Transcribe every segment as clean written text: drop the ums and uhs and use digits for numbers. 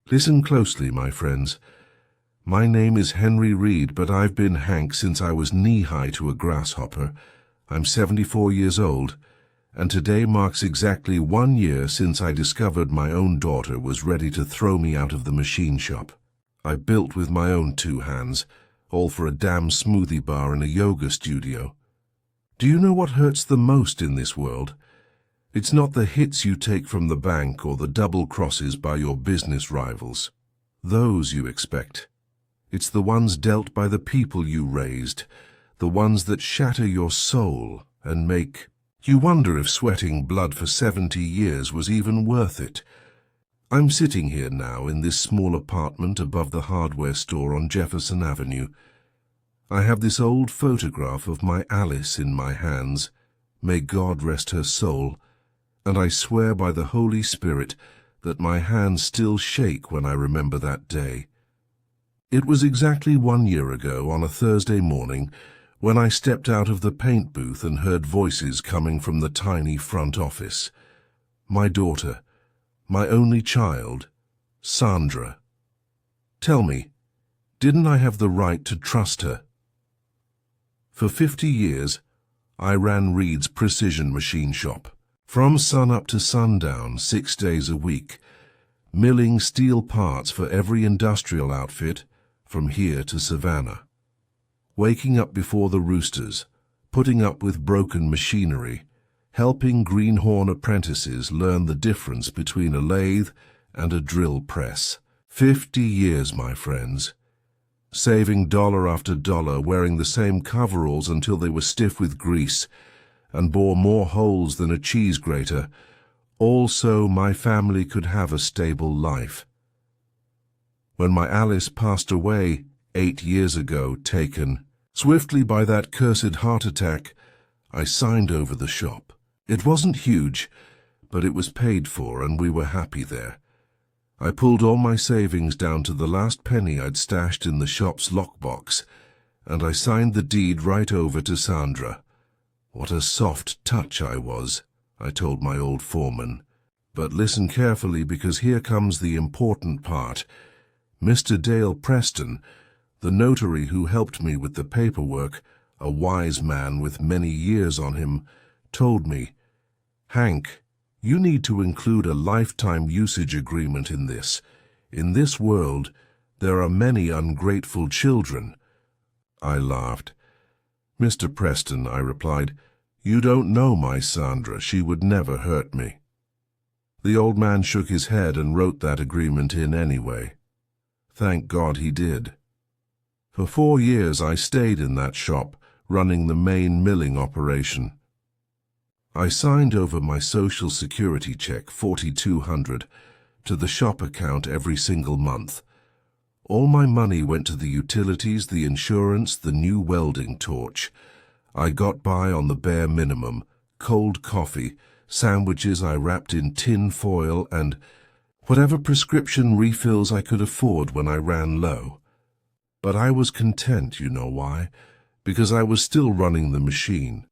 Listen closely, my friends. My name is Henry Reed, but I've been Hank since I was knee-high to a grasshopper. I'm 74 years old, and today marks exactly 1 year since I discovered my own daughter was ready to throw me out of the machine shop. I built with my own 2 hands, all for a damn smoothie bar and a yoga studio. Do you know what hurts the most in this world? It's not the hits you take from the bank or the double crosses by your business rivals. Those you expect. It's the ones dealt by the people you raised, the ones that shatter your soul and make you wonder if sweating blood for 70 years was even worth it. I'm sitting here now in this small apartment above the hardware store on Jefferson Avenue. I have this old photograph of my Alice in my hands, may God rest her soul, and I swear by the Holy Spirit that my hands still shake when I remember that day. It was exactly 1 year ago on a Thursday morning when I stepped out of the paint booth and heard voices coming from the tiny front office. My daughter, my only child, Sandra. Tell me, didn't I have the right to trust her? For 50 years, I ran Reed's precision machine shop. From sun-up to sundown, 6 days a week, milling steel parts for every industrial outfit from here to Savannah. Waking up before the roosters, putting up with broken machinery, helping greenhorn apprentices learn the difference between a lathe and a drill press. 50 years, my friends. Saving dollar after dollar, wearing the same coveralls until they were stiff with grease and bore more holes than a cheese grater, all so my family could have a stable life. When my Alice passed away 8 years ago, taken swiftly by that cursed heart attack, I signed over the shop. It wasn't huge, but it was paid for and we were happy there. I pulled all my savings down to the last penny I'd stashed in the shop's lockbox, and I signed the deed right over to Sandra. What a soft touch I was, I told my old foreman. But listen carefully, because here comes the important part. Mr. Dale Preston, the notary who helped me with the paperwork, a wise man with many years on him, told me, "Hank, you need to include a lifetime usage agreement in this. In this world, there are many ungrateful children." I laughed. "Mr. Preston," I replied, "you don't know my Sandra. She would never hurt me." The old man shook his head and wrote that agreement in anyway. Thank God he did. For 4 years I stayed in that shop, running the main milling operation. I signed over my Social Security check, $4,200, to the shop account every single month. All my money went to the utilities, the insurance, the new welding torch. I got by on the bare minimum, cold coffee, sandwiches I wrapped in tin foil, and whatever prescription refills I could afford when I ran low. But I was content, you know why? Because I was still running the machine.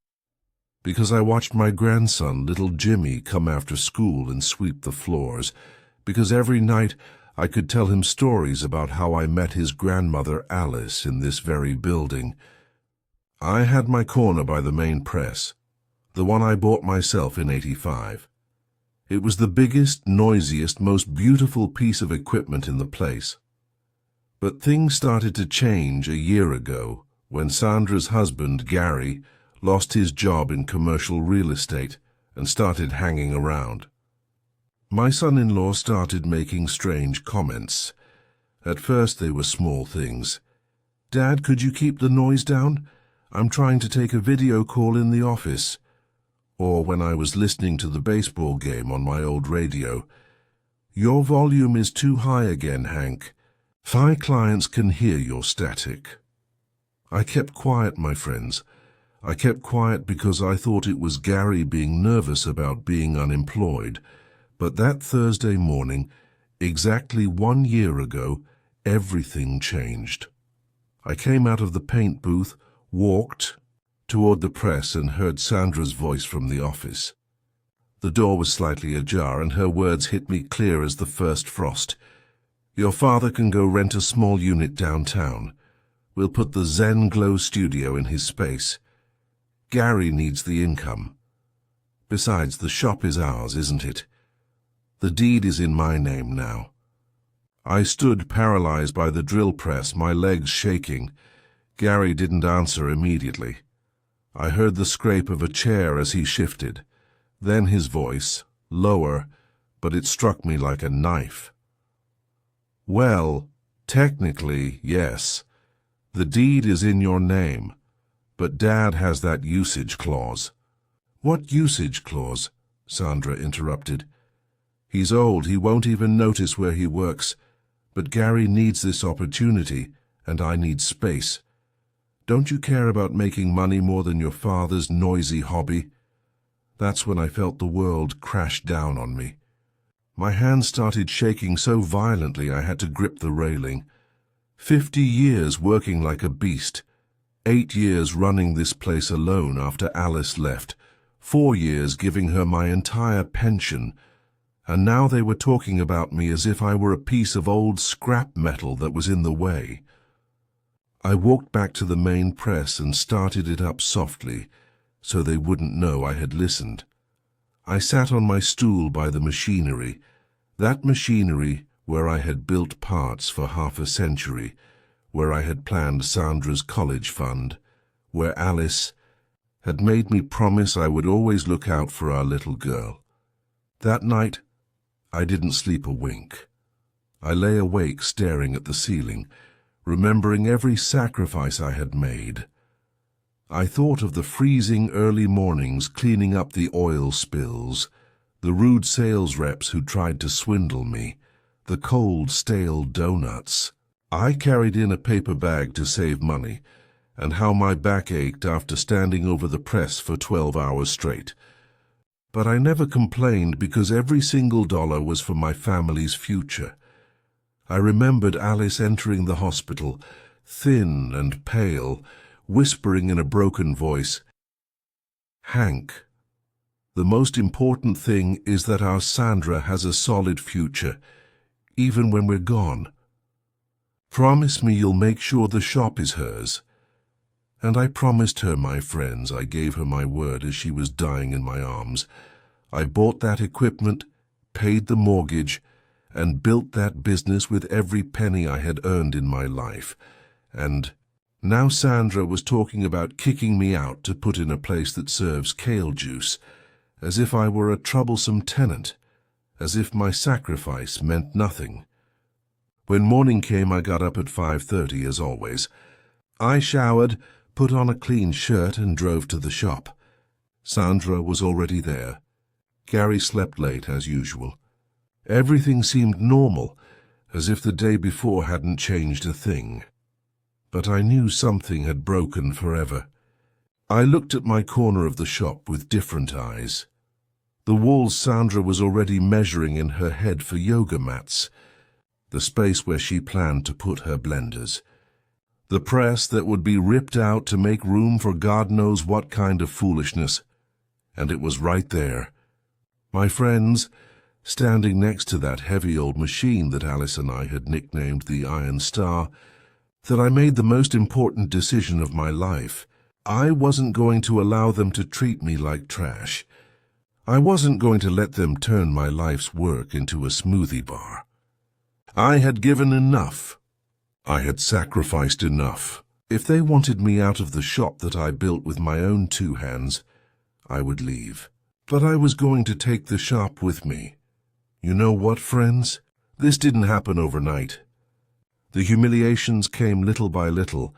Because I watched my grandson, little Jimmy, come after school and sweep the floors. Because every night I could tell him stories about how I met his grandmother Alice in this very building. I had my corner by the main press, the one I bought myself in '85. It was the biggest, noisiest, most beautiful piece of equipment in the place. But things started to change a year ago when Sandra's husband, Gary, lost his job in commercial real estate and started hanging around. My son-in-law started making strange comments. At first they were small things. "Dad, could you keep the noise down? I'm trying to take a video call in the office." Or when I was listening to the baseball game on my old radio, "Your volume is too high again, Hank. 5 clients can hear your static." I kept quiet, my friends. I kept quiet because I thought it was Gary being nervous about being unemployed. But that Thursday morning, exactly 1 year ago, everything changed. I came out of the paint booth, walked toward the press, and heard Sandra's voice from the office. The door was slightly ajar, and her words hit me clear as the first frost. Your father can go rent a small unit downtown. We'll put the Zen Glow studio in his space. Gary needs the income. Besides, the shop is ours, isn't it? The deed is in my name now." I stood paralyzed by the drill press, my legs shaking. Gary didn't answer immediately. I heard the scrape of a chair as he shifted. Then his voice, lower, but it struck me like a knife. "Well, technically, yes. The deed is in your name, but Dad has that usage clause." "What usage clause?" Sandra interrupted. "He's old, he won't even notice where he works, but Gary needs this opportunity, and I need space. Don't you care about making money more than your father's noisy hobby?" That's when I felt the world crash down on me. My hands started shaking so violently I had to grip the railing. 50 years working like a beast. 8 years running this place alone after Alice left. 4 years giving her my entire pension. And now they were talking about me as if I were a piece of old scrap metal that was in the way. I walked back to the main press and started it up softly, so they wouldn't know I had listened. I sat on my stool by the machinery, that machinery where I had built parts for half a century, where I had planned Sandra's college fund, where Alice had made me promise I would always look out for our little girl. That night, I didn't sleep a wink. I lay awake staring at the ceiling, remembering every sacrifice I had made. I thought of the freezing early mornings cleaning up the oil spills, the rude sales reps who tried to swindle me, the cold, stale donuts. I carried in a paper bag to save money, and how my back ached after standing over the press for 12 hours straight. But I never complained because every single dollar was for my family's future. I remembered Alice entering the hospital, thin and pale, whispering in a broken voice, "Hank, the most important thing is that our Sandra has a solid future, even when we're gone. Promise me you'll make sure the shop is hers." And I promised her, my friends. I gave her my word as she was dying in my arms. I bought that equipment, paid the mortgage, and built that business with every penny I had earned in my life. And now Sandra was talking about kicking me out to put in a place that serves kale juice, as if I were a troublesome tenant, as if my sacrifice meant nothing. When morning came, I got up at 5:30 as always. I showered, put on a clean shirt and drove to the shop. Sandra was already there. Gary slept late as usual. Everything seemed normal, as if the day before hadn't changed a thing. But I knew something had broken forever. I looked at my corner of the shop with different eyes. The walls Sandra was already measuring in her head for yoga mats, the space where she planned to put her blenders, the press that would be ripped out to make room for God knows what kind of foolishness. And it was right there. My friends, standing next to that heavy old machine that Alice and I had nicknamed the Iron Star, that I made the most important decision of my life. I wasn't going to allow them to treat me like trash. I wasn't going to let them turn my life's work into a smoothie bar. I had given enough. I had sacrificed enough. If they wanted me out of the shop that I built with my own 2 hands, I would leave. But I was going to take the shop with me. You know what, friends? This didn't happen overnight. The humiliations came little by little,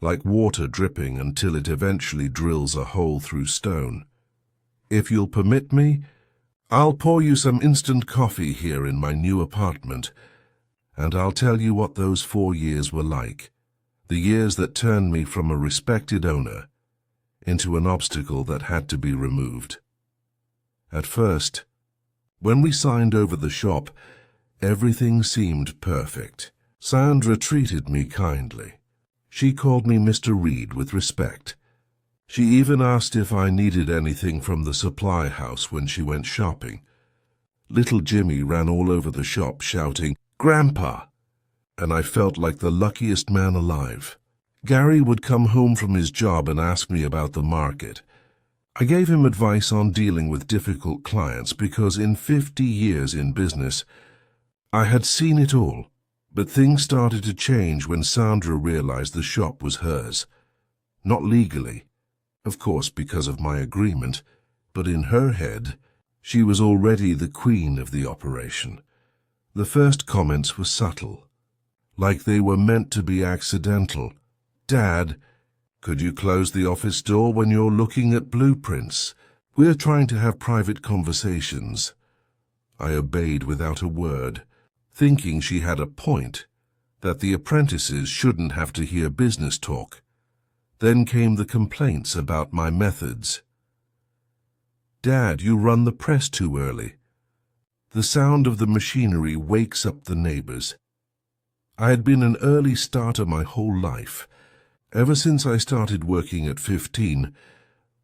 like water dripping until it eventually drills a hole through stone. If you'll permit me, I'll pour you some instant coffee here in my new apartment, and I'll tell you what those 4 years were like, the years that turned me from a respected owner into an obstacle that had to be removed. At first, when we signed over the shop, everything seemed perfect. Sandra treated me kindly. She called me Mr. Reed with respect. She even asked if I needed anything from the supply house when she went shopping. Little Jimmy ran all over the shop shouting, "Grandpa, and I felt like the luckiest man alive. Gary would come home from his job and ask me about the market. I gave him advice on dealing with difficult clients because in 50 years in business, I had seen it all. But things started to change when Sandra realized the shop was hers. Not legally, of course, because of my agreement, but in her head, she was already the queen of the operation. The first comments were subtle, like they were meant to be accidental. "Dad, could you close the office door when you're looking at blueprints? We're trying to have private conversations." I obeyed without a word, thinking she had a point, that the apprentices shouldn't have to hear business talk. Then came the complaints about my methods. "Dad, you run the press too early. The sound of the machinery wakes up the neighbors." I had been an early starter my whole life, ever since I started working at 15,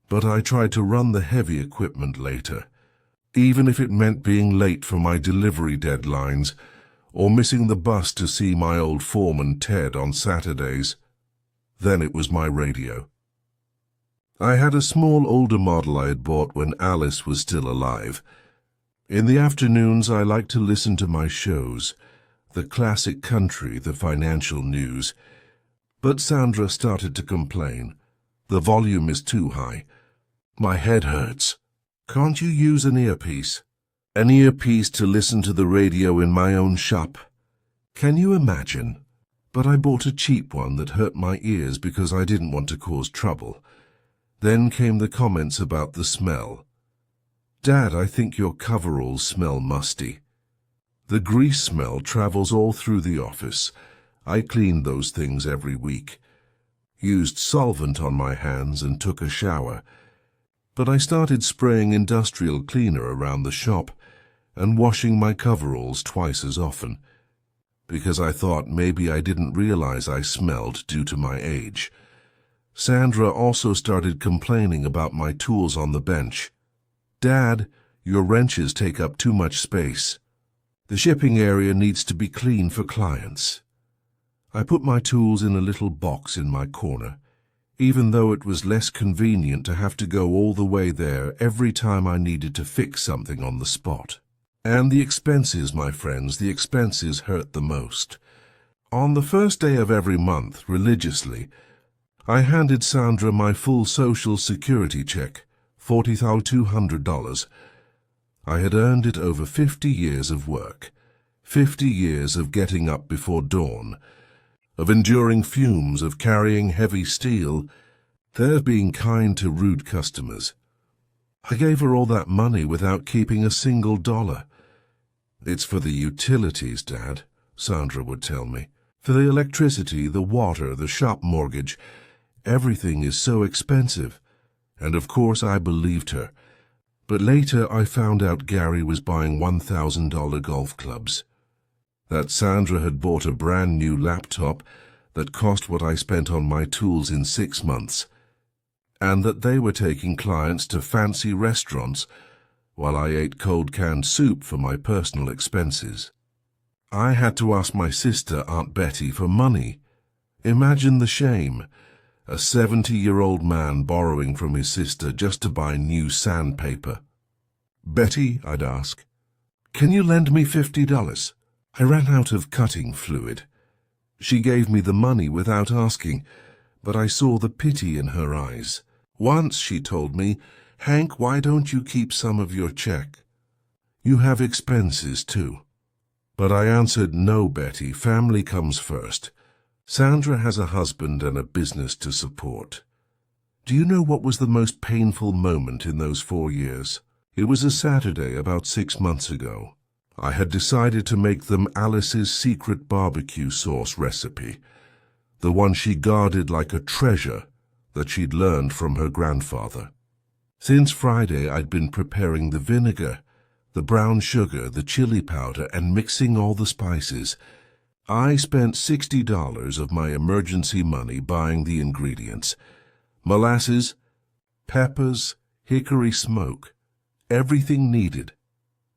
but I tried to run the heavy equipment later, even if it meant being late for my delivery deadlines or missing the bus to see my old foreman Ted on Saturdays. Then it was my radio. I had a small older model I had bought when Alice was still alive. In the afternoons I liked to listen to my shows, the classic country, the financial news. But Sandra started to complain. "The volume is too high. My head hurts. Can't you use an earpiece?" An earpiece to listen to the radio in my own shop. Can you imagine? But I bought a cheap one that hurt my ears because I didn't want to cause trouble. Then came the comments about the smell. "Dad, I think your coveralls smell musty." The grease smell travels all through the office. I cleaned those things every week, used solvent on my hands and took a shower. But I started spraying industrial cleaner around the shop and washing my coveralls twice as often, because I thought maybe I didn't realize I smelled due to my age. Sandra also started complaining about my tools on the bench. "Dad, your wrenches take up too much space. The shipping area needs to be clean for clients." I put my tools in a little box in my corner, even though it was less convenient to have to go all the way there every time I needed to fix something on the spot. And the expenses, my friends, the expenses hurt the most. On the first day of every month, religiously, I handed Sandra my full Social Security check, $40,200. I had earned it over 50 years of work, 50 years of getting up before dawn, of enduring fumes, of carrying heavy steel, of being kind to rude customers. I gave her all that money without keeping a single dollar. "It's for the utilities, Dad," Sandra would tell me. "For the electricity, the water, the shop mortgage. Everything is so expensive." And of course I believed her. But later I found out Gary was buying $1,000 golf clubs, that Sandra had bought a brand new laptop that cost what I spent on my tools in 6 months, and that they were taking clients to fancy restaurants while I ate cold canned soup for my personal expenses. I had to ask my sister, Aunt Betty, for money. Imagine the shame. A 70-year-old man borrowing from his sister just to buy new sandpaper. "Betty," I'd ask, "can you lend me $50? I ran out of cutting fluid." She gave me the money without asking, but I saw the pity in her eyes. Once she told me, "Hank, why don't you keep some of your check? You have expenses too." But I answered, "No, Betty, family comes first. Sandra has a husband and a business to support." Do you know what was the most painful moment in those 4 years? It was a Saturday about 6 months ago. I had decided to make them Alice's secret barbecue sauce recipe, the one she guarded like a treasure that she'd learned from her grandfather. Since Friday, I'd been preparing the vinegar, the brown sugar, the chili powder, and mixing all the spices. I spent $60 of my emergency money buying the ingredients: molasses, peppers, hickory smoke, everything needed.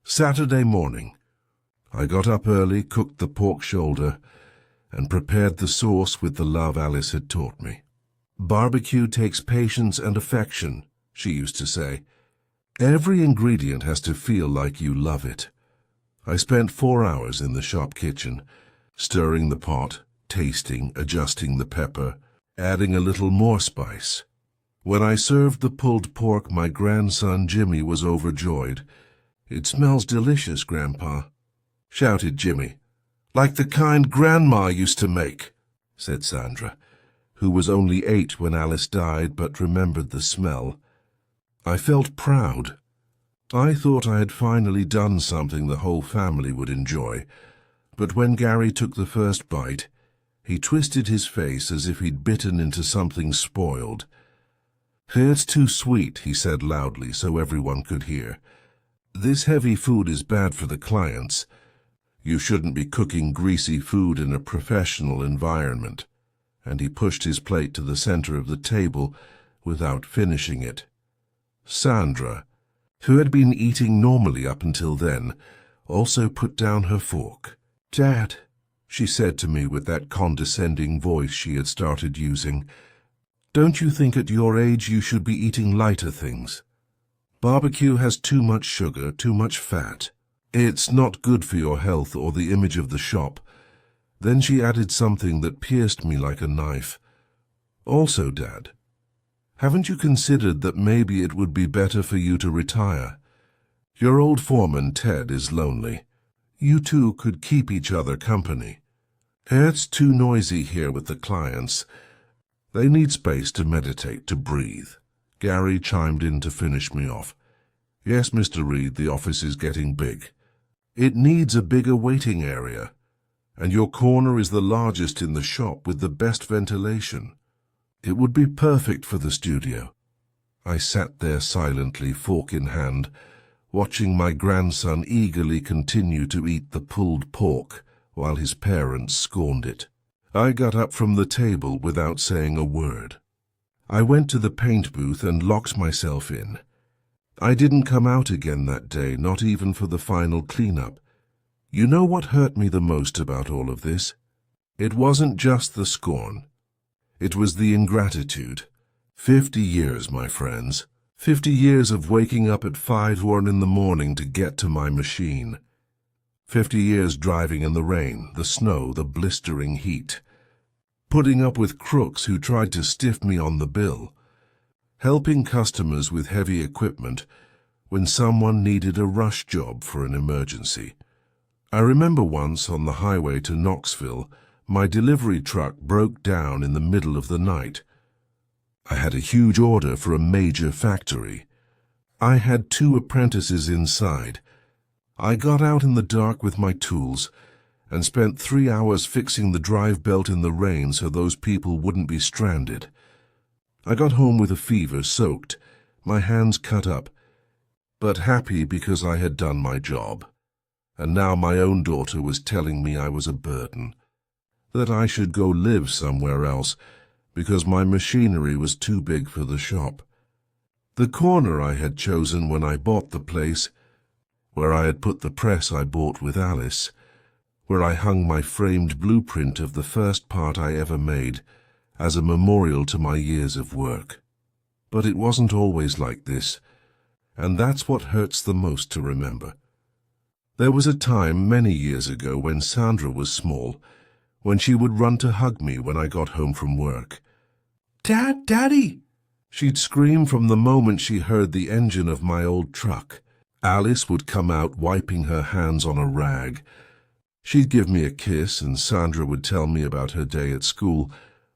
Saturday morning, I got up early, cooked the pork shoulder, and prepared the sauce with the love Alice had taught me. "Barbecue takes patience and affection," she used to say. "Every ingredient has to feel like you love it." I spent 4 hours in the shop kitchen, stirring the pot, tasting, adjusting the pepper, adding a little more spice. When I served the pulled pork, my grandson Jimmy was overjoyed. "It smells delicious, Grandpa," shouted Jimmy. "Like the kind Grandma used to make," said Sandra, who was only 8 when Alice died but remembered the smell. I felt proud. I thought I had finally done something the whole family would enjoy, but when Gary took the first bite, he twisted his face as if he'd bitten into something spoiled. "It's too sweet," he said loudly so everyone could hear. "This heavy food is bad for the clients. You shouldn't be cooking greasy food in a professional environment." And he pushed his plate to the center of the table without finishing it. Sandra, who had been eating normally up until then, also put down her fork. "Dad," she said to me with that condescending voice she had started using, "don't you think at your age you should be eating lighter things? Barbecue has too much sugar, too much fat. It's not good for your health or the image of the shop." Then she added something that pierced me like a knife. "Also, Dad, haven't you considered that maybe it would be better for you to retire? Your old foreman, Ted, is lonely. You two could keep each other company. It's too noisy here with the clients. They need space to meditate, to breathe." Gary chimed in to finish me off. "Yes, Mr. Reed, the office is getting big. It needs a bigger waiting area. And your corner is the largest in the shop with the best ventilation. It would be perfect for the studio." I sat there silently, fork in hand, watching my grandson eagerly continue to eat the pulled pork while his parents scorned it. I got up from the table without saying a word. I went to the paint booth and locked myself in. I didn't come out again that day, not even for the final cleanup. You know what hurt me the most about all of this? It wasn't just the scorn. It was the ingratitude. 50 years, my friends. 50 years of waking up at 5 in the morning to get to my machine. 50 years driving in the rain, the snow, the blistering heat. Putting up with crooks who tried to stiff me on the bill. Helping customers with heavy equipment when someone needed a rush job for an emergency. I remember once on the highway to Knoxville, my delivery truck broke down in the middle of the night. I had a huge order for a major factory. I had 2 apprentices inside. I got out in the dark with my tools and spent 3 hours fixing the drive belt in the rain so those people wouldn't be stranded. I got home with a fever, soaked, my hands cut up, but happy because I had done my job. And now my own daughter was telling me I was a burden, that I should go live somewhere else because my machinery was too big for the shop. The corner I had chosen when I bought the place, where I had put the press I bought with Alice, where I hung my framed blueprint of the first part I ever made as a memorial to my years of work. But it wasn't always like this, and that's what hurts the most to remember. There was a time many years ago when Sandra was small, when she would run to hug me when I got home from work. "Dad, Daddy!" She'd scream from the moment she heard the engine of my old truck. Alice would come out wiping her hands on a rag. She'd give me a kiss and Sandra would tell me about her day at school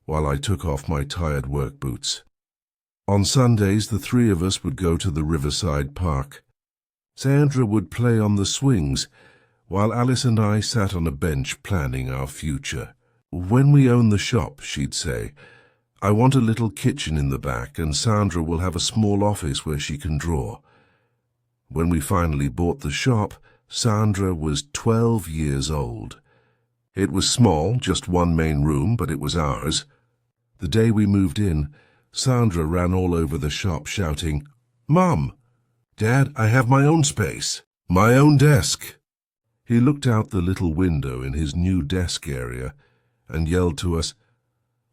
while I took off my tired work boots. On Sundays, the 3 of us would go to the Riverside Park. Sandra would play on the swings, while Alice and I sat on a bench planning our future. "When we own the shop," she'd say, "I want a little kitchen in the back, and Sandra will have a small office where she can draw." When we finally bought the shop, Sandra was 12 years old. It was small, just 1 main room, but it was ours. The day we moved in, Sandra ran all over the shop shouting, "Mom! Dad, I have my own space, my own desk." He looked out the little window in his new desk area and yelled to us,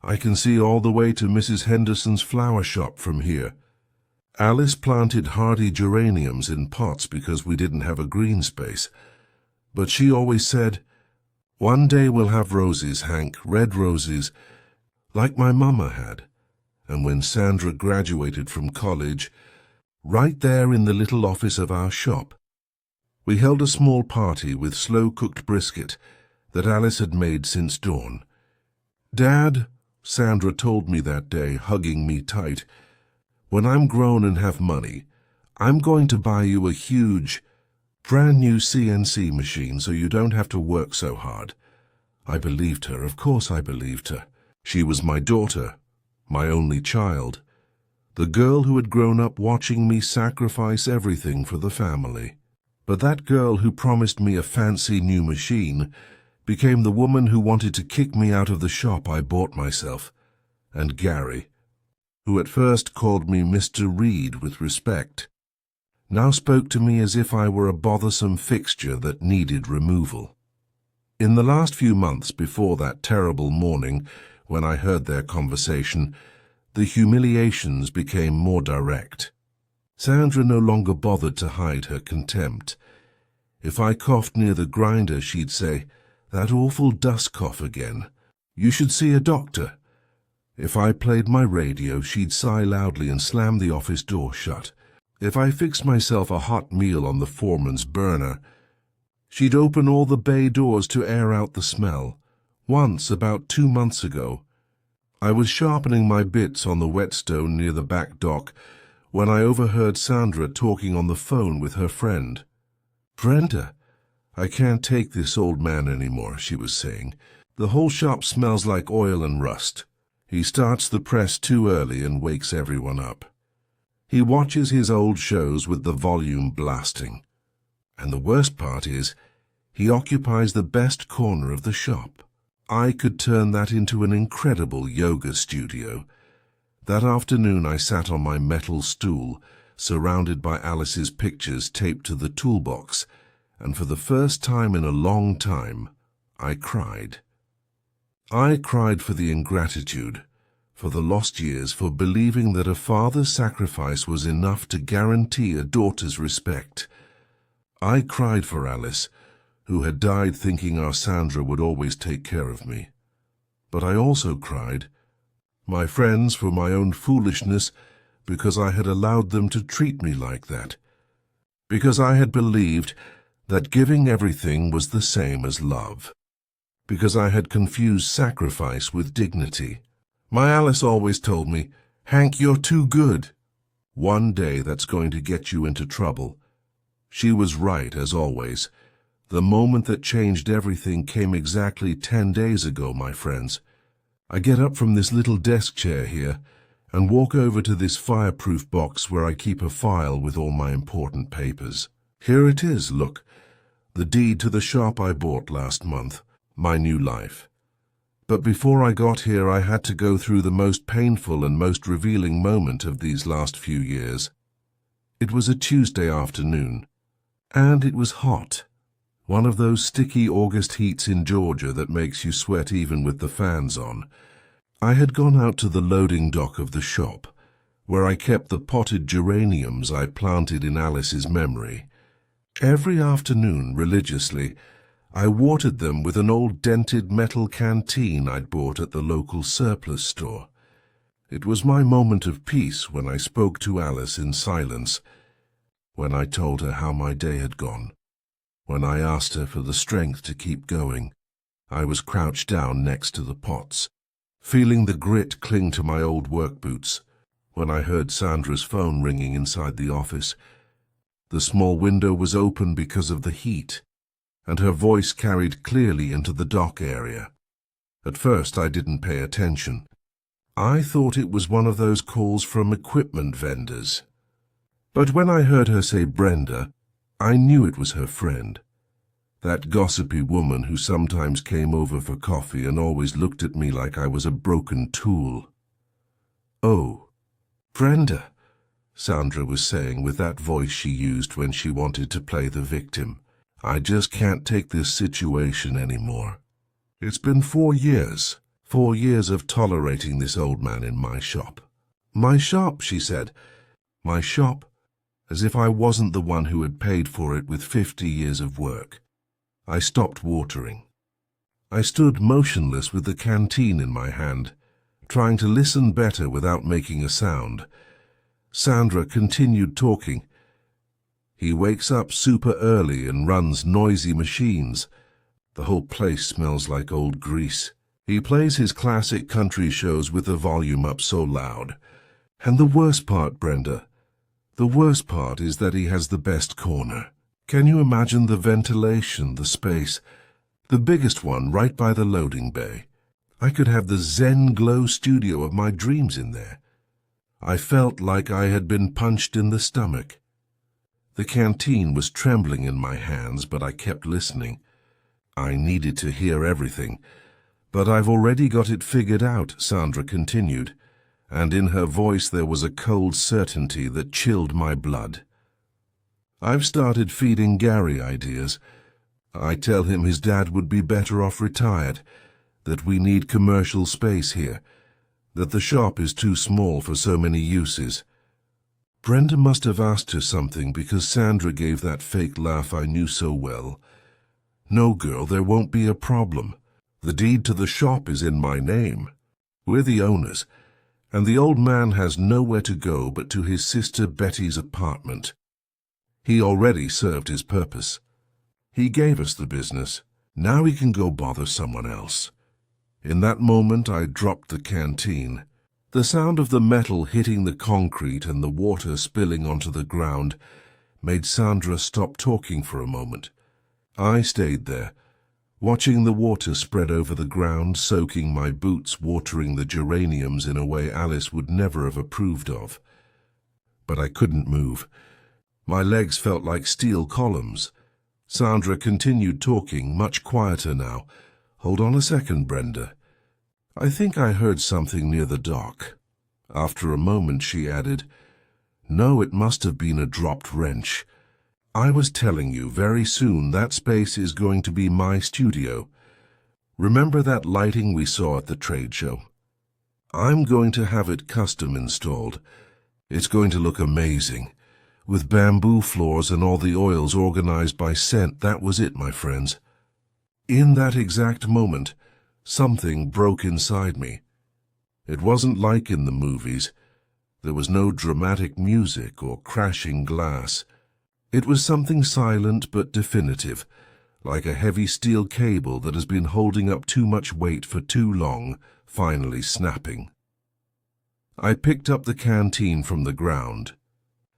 "I can see all the way to Mrs. Henderson's flower shop from here." Alice planted hardy geraniums in pots because we didn't have a green space. But she always said, "One day we'll have roses, Hank, red roses, like my mama had." And when Sandra graduated from college, right there in the little office of our shop, we held a small party with slow-cooked brisket that Alice had made since dawn. "Dad," Sandra told me that day, hugging me tight, "when I'm grown and have money, I'm going to buy you a huge, brand-new CNC machine so you don't have to work so hard." I believed her. Of course I believed her. She was my daughter, my only child, the girl who had grown up watching me sacrifice everything for the family. But that girl who promised me a fancy new machine became the woman who wanted to kick me out of the shop I bought myself, and Gary, who at first called me Mr. Reed with respect, now spoke to me as if I were a bothersome fixture that needed removal. In the last few months before that terrible morning when I heard their conversation, the humiliations became more direct. Sandra no longer bothered to hide her contempt. If I coughed near the grinder, she'd say, "That awful dust cough again. You should see a doctor." If I played my radio, she'd sigh loudly and slam the office door shut. If I fixed myself a hot meal on the foreman's burner, she'd open all the bay doors to air out the smell. Once, about 2 months ago, I was sharpening my bits on the whetstone near the back dock when I overheard Sandra talking on the phone with her friend. "Brenda, I can't take this old man anymore," she was saying. "The whole shop smells like oil and rust. He starts the press too early and wakes everyone up. He watches his old shows with the volume blasting. And the worst part is, he occupies the best corner of the shop. I could turn that into an incredible yoga studio." That afternoon I sat on my metal stool, surrounded by Alice's pictures taped to the toolbox, and for the first time in a long time, I cried. I cried for the ingratitude, for the lost years, for believing that a father's sacrifice was enough to guarantee a daughter's respect. I cried for Alice, who had died thinking our Sandra would always take care of me. But I also cried, my friends, for my own foolishness, because I had allowed them to treat me like that. Because I had believed that giving everything was the same as love. Because I had confused sacrifice with dignity. My Alice always told me, "Hank, you're too good. One day that's going to get you into trouble." She was right, as always. The moment that changed everything came exactly 10 days ago, my friends. I get up from this little desk chair here and walk over to this fireproof box where I keep a file with all my important papers. Here it is, look. The deed to the shop I bought last month. My new life. But before I got here, I had to go through the most painful and most revealing moment of these last few years. It was a Tuesday afternoon, and it was hot. One of those sticky August heats in Georgia that makes you sweat even with the fans on. I had gone out to the loading dock of the shop, where I kept the potted geraniums I planted in Alice's memory. Every afternoon, religiously, I watered them with an old dented metal canteen I'd bought at the local surplus store. It was my moment of peace when I spoke to Alice in silence, when I told her how my day had gone, when I asked her for the strength to keep going. I was crouched down next to the pots, feeling the grit cling to my old work boots, when I heard Sandra's phone ringing inside the office. The small window was open because of the heat, and her voice carried clearly into the dock area. At first I didn't pay attention. I thought it was one of those calls from equipment vendors. But when I heard her say Brenda, I knew it was her friend. That gossipy woman who sometimes came over for coffee and always looked at me like I was a broken tool. "Oh, Brenda," Sandra was saying with that voice she used when she wanted to play the victim. "I just can't take this situation anymore. It's been 4 years. 4 years of tolerating this old man in my shop. My shop, she said. My shop, as if I wasn't the one who had paid for it with 50 years of work. I stopped watering. I stood motionless with the canteen in my hand, trying to listen better without making a sound. Sandra continued talking. He wakes up super early and runs noisy machines. The whole place smells like old grease. He plays his classic country shows with the volume up so loud. And the worst part, Brenda, the worst part is that he has the best corner. Can you imagine the ventilation, the space? The biggest one right by the loading bay. I could have the Zen glow studio of my dreams in there. I felt like I had been punched in the stomach. The canteen was trembling in my hands, but I kept listening. I needed to hear everything. But I've already got it figured out, Sandra continued, and in her voice there was a cold certainty that chilled my blood. I've started feeding Gary ideas. I tell him his dad would be better off retired, that we need commercial space here, that the shop is too small for so many uses. Brenda must have asked her something because Sandra gave that fake laugh I knew so well. No, girl, there won't be a problem. The deed to the shop is in my name. We're the owners, and the old man has nowhere to go but to his sister Betty's apartment. He already served his purpose. He gave us the business. Now he can go bother someone else. In that moment I dropped the canteen. The sound of the metal hitting the concrete and the water spilling onto the ground made Sandra stop talking for a moment. I stayed there, watching the water spread over the ground, soaking my boots, watering the geraniums in a way Alice would never have approved of. But I couldn't move. My legs felt like steel columns. Sandra continued talking, much quieter now. Hold on a second, Brenda. I think I heard something near the dock. After a moment she added, No, it must have been a dropped wrench. I was telling you, very soon that space is going to be my studio. Remember that lighting we saw at the trade show? I'm going to have it custom installed. It's going to look amazing. With bamboo floors and all the oils organized by scent. That was it, my friends. In that exact moment, something broke inside me. It wasn't like in the movies. There was no dramatic music or crashing glass. It was something silent but definitive, like a heavy steel cable that has been holding up too much weight for too long, finally snapping. I picked up the canteen from the ground,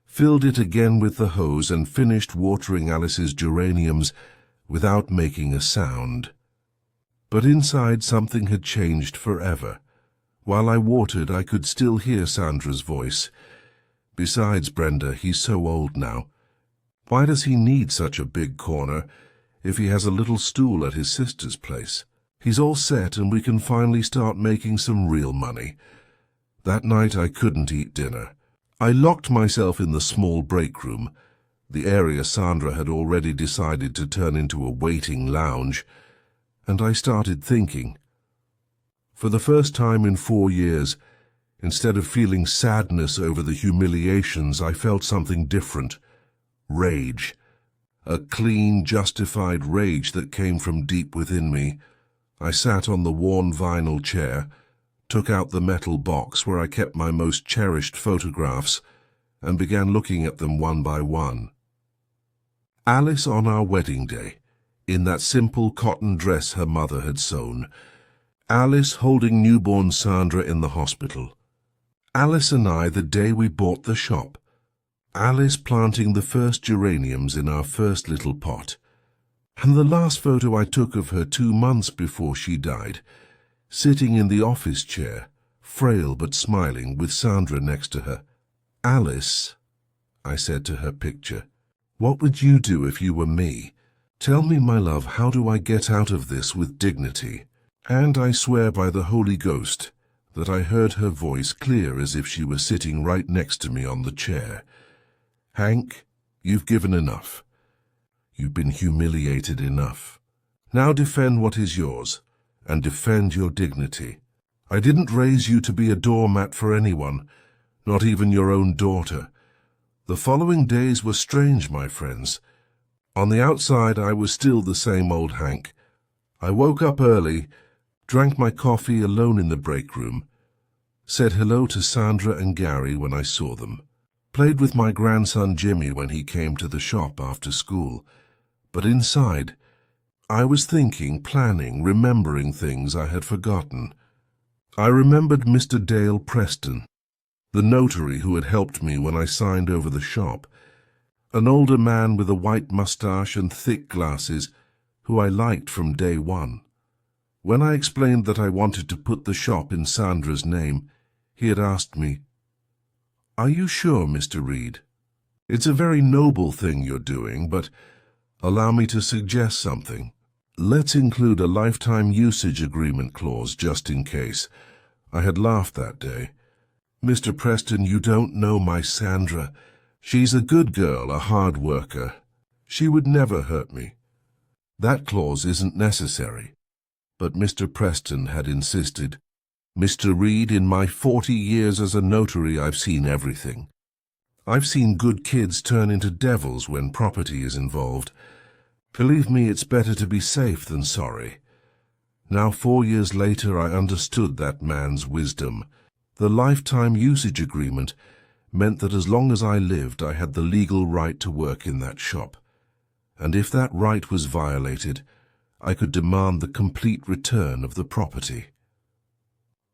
filled it again with the hose, and finished watering Alice's geraniums without making a sound. But inside something had changed forever. While I watered, I could still hear Sandra's voice. Besides, Brenda, he's so old now. Why does he need such a big corner if he has a little stool at his sister's place? He's all set and we can finally start making some real money. That night I couldn't eat dinner. I locked myself in the small break room, the area Sandra had already decided to turn into a waiting lounge, and I started thinking. For the first time in 4 years, instead of feeling sadness over the humiliations, I felt something different. Rage. A clean, justified rage that came from deep within me. I sat on the worn vinyl chair, took out the metal box where I kept my most cherished photographs, and began looking at them one by one. Alice on our wedding day, in that simple cotton dress her mother had sewn. Alice holding newborn Sandra in the hospital. Alice and I the day we bought the shop. Alice planting the first geraniums in our first little pot. And the last photo I took of her 2 months before she died, sitting in the office chair, frail but smiling, with Sandra next to her. Alice, I said to her picture, what would you do if you were me? Tell me, my love, how do I get out of this with dignity? And I swear by the Holy Ghost that I heard her voice clear as if she were sitting right next to me on the chair. Hank, you've given enough. You've been humiliated enough. Now defend what is yours, and defend your dignity. I didn't raise you to be a doormat for anyone, not even your own daughter. The following days were strange, my friends. On the outside, I was still the same old Hank. I woke up early, drank my coffee alone in the break room, said hello to Sandra and Gary when I saw them, played with my grandson Jimmy when he came to the shop after school. But inside, I was thinking, planning, remembering things I had forgotten. I remembered Mr. Dale Preston, the notary who had helped me when I signed over the shop, an older man with a white mustache and thick glasses who I liked from day one. When I explained that I wanted to put the shop in Sandra's name, he had asked me, "Are you sure, Mr. Reed? It's a very noble thing you're doing, but allow me to suggest something. Let's include a lifetime usage agreement clause just in case." I had laughed that day. "Mr. Preston, you don't know my Sandra. She's a good girl, a hard worker. She would never hurt me. That clause isn't necessary." But Mr. Preston had insisted. "Mr. Reed, in my 40 years as a notary, I've seen everything. I've seen good kids turn into devils when property is involved. Believe me, it's better to be safe than sorry." Now, 4 years later, I understood that man's wisdom. The lifetime usage agreement meant that as long as I lived, I had the legal right to work in that shop. And if that right was violated, I could demand the complete return of the property.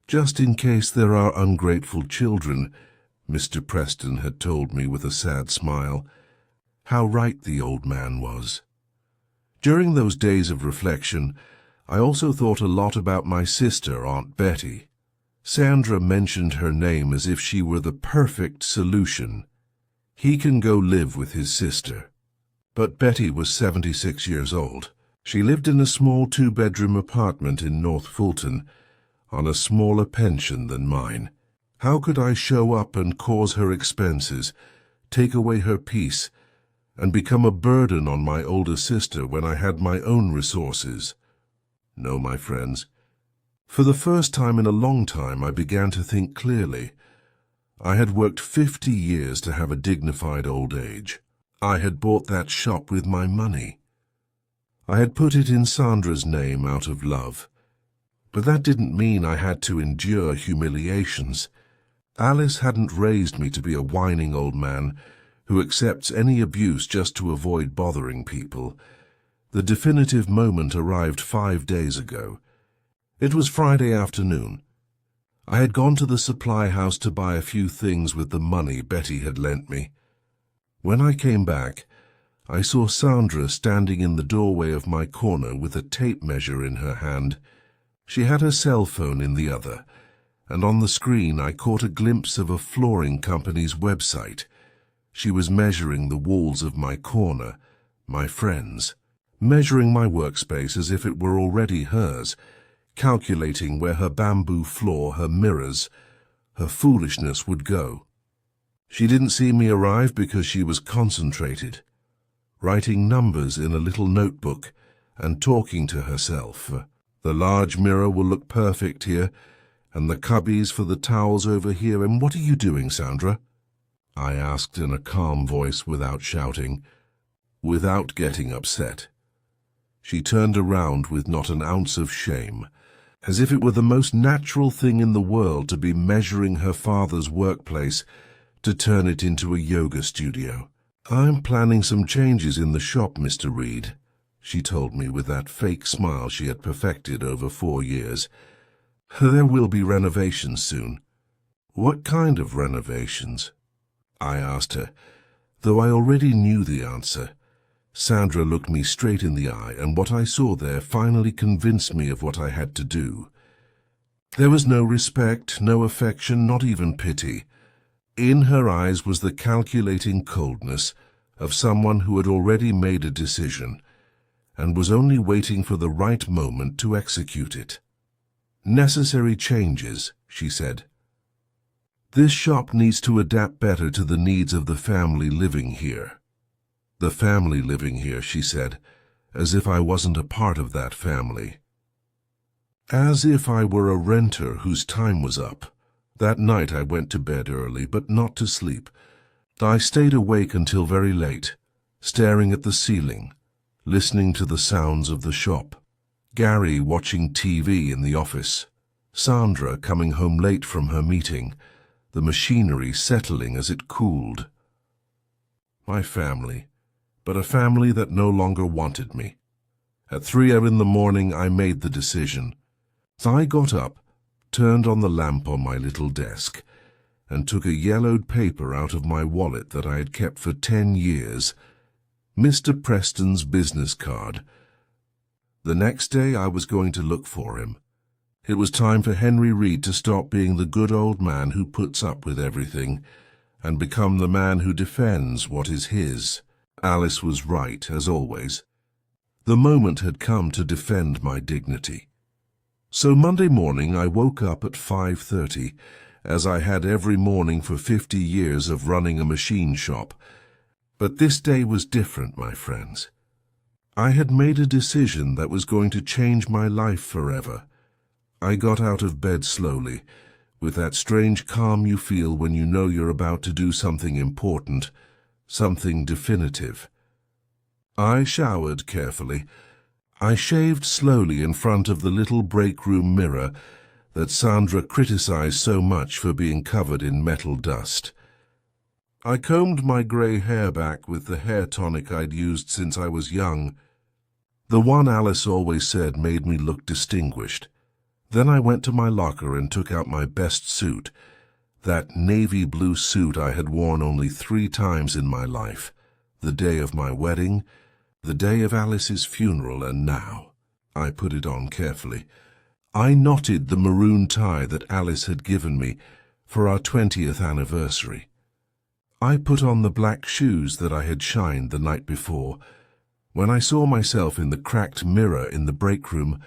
"Just in case there are ungrateful children," Mr. Preston had told me with a sad smile. How right the old man was. During those days of reflection, I also thought a lot about my sister, Aunt Betty. Sandra mentioned her name as if she were the perfect solution. He can go live with his sister. But Betty was 76 years old. She lived in a small 2-bedroom apartment in North Fulton, on a smaller pension than mine. How could I show up and cause her expenses, take away her peace, and become a burden on my older sister when I had my own resources? No, my friends. For the first time in a long time, I began to think clearly. I had worked 50 years to have a dignified old age. I had bought that shop with my money. I had put it in Sandra's name out of love. But that didn't mean I had to endure humiliations. Alice hadn't raised me to be a whining old man who accepts any abuse just to avoid bothering people. The definitive moment arrived 5 days ago. It was Friday afternoon. I had gone to the supply house to buy a few things with the money Betty had lent me. When I came back, I saw Sandra standing in the doorway of my corner with a tape measure in her hand. She had her cell phone in the other, and on the screen I caught a glimpse of a flooring company's website. She was measuring the walls of my corner, my friends, measuring my workspace as if it were already hers, calculating where her bamboo floor, her mirrors, her foolishness would go. She didn't see me arrive because she was concentrated, writing numbers in a little notebook and talking to herself. "The large mirror will look perfect here, and the cubbies for the towels over here. And what are you doing, Sandra?" I asked in a calm voice without shouting, without getting upset. She turned around with not an ounce of shame, as if it were the most natural thing in the world to be measuring her father's workplace to turn it into a yoga studio. "I'm planning some changes in the shop, Mr. Reed," she told me with that fake smile she had perfected over 4 years. "There will be renovations soon." "What kind of renovations?" I asked her, though I already knew the answer. Sandra looked me straight in the eye, and what I saw there finally convinced me of what I had to do. There was no respect, no affection, not even pity. In her eyes was the calculating coldness of someone who had already made a decision and was only waiting for the right moment to execute it. "Necessary changes," she said. "This shop needs to adapt better to the needs of the family living here." "The family living here," she said, as if I wasn't a part of that family. as if I were a renter whose time was up. That night I went to bed early, but not to sleep. I stayed awake until very late, staring at the ceiling, listening to the sounds of the shop. Gary watching TV in the office, Sandra coming home late from her meeting, the machinery settling as it cooled. My family, but a family that no longer wanted me. At 3 in the morning I made the decision. I got up, turned on the lamp on my little desk, and took a yellowed paper out of my wallet that I had kept for 10 years, Mr. Preston's business card. The next day I was going to look for him. It was time for Henry Reed to stop being the good old man who puts up with everything and become the man who defends what is his. Alice was right, as always. The moment had come to defend my dignity. So Monday morning I woke up at 5:30, as I had every morning for 50 years of running a machine shop. But this day was different, my friends. I had made a decision that was going to change my life forever. I got out of bed slowly, with that strange calm you feel when you know you're about to do something important, something definitive. I showered carefully. I shaved slowly in front of the little break room mirror that Sandra criticized so much for being covered in metal dust. I combed my grey hair back with the hair tonic I'd used since I was young. The one Alice always said made me look distinguished. Then I went to my locker and took out my best suit, that navy blue suit I had worn only 3 times in my life, the day of my wedding, the day of Alice's funeral, and now. I put it on carefully. I knotted the maroon tie that Alice had given me for our 20th anniversary. I put on the black shoes that I had shined the night before. When I saw myself in the cracked mirror in the break room,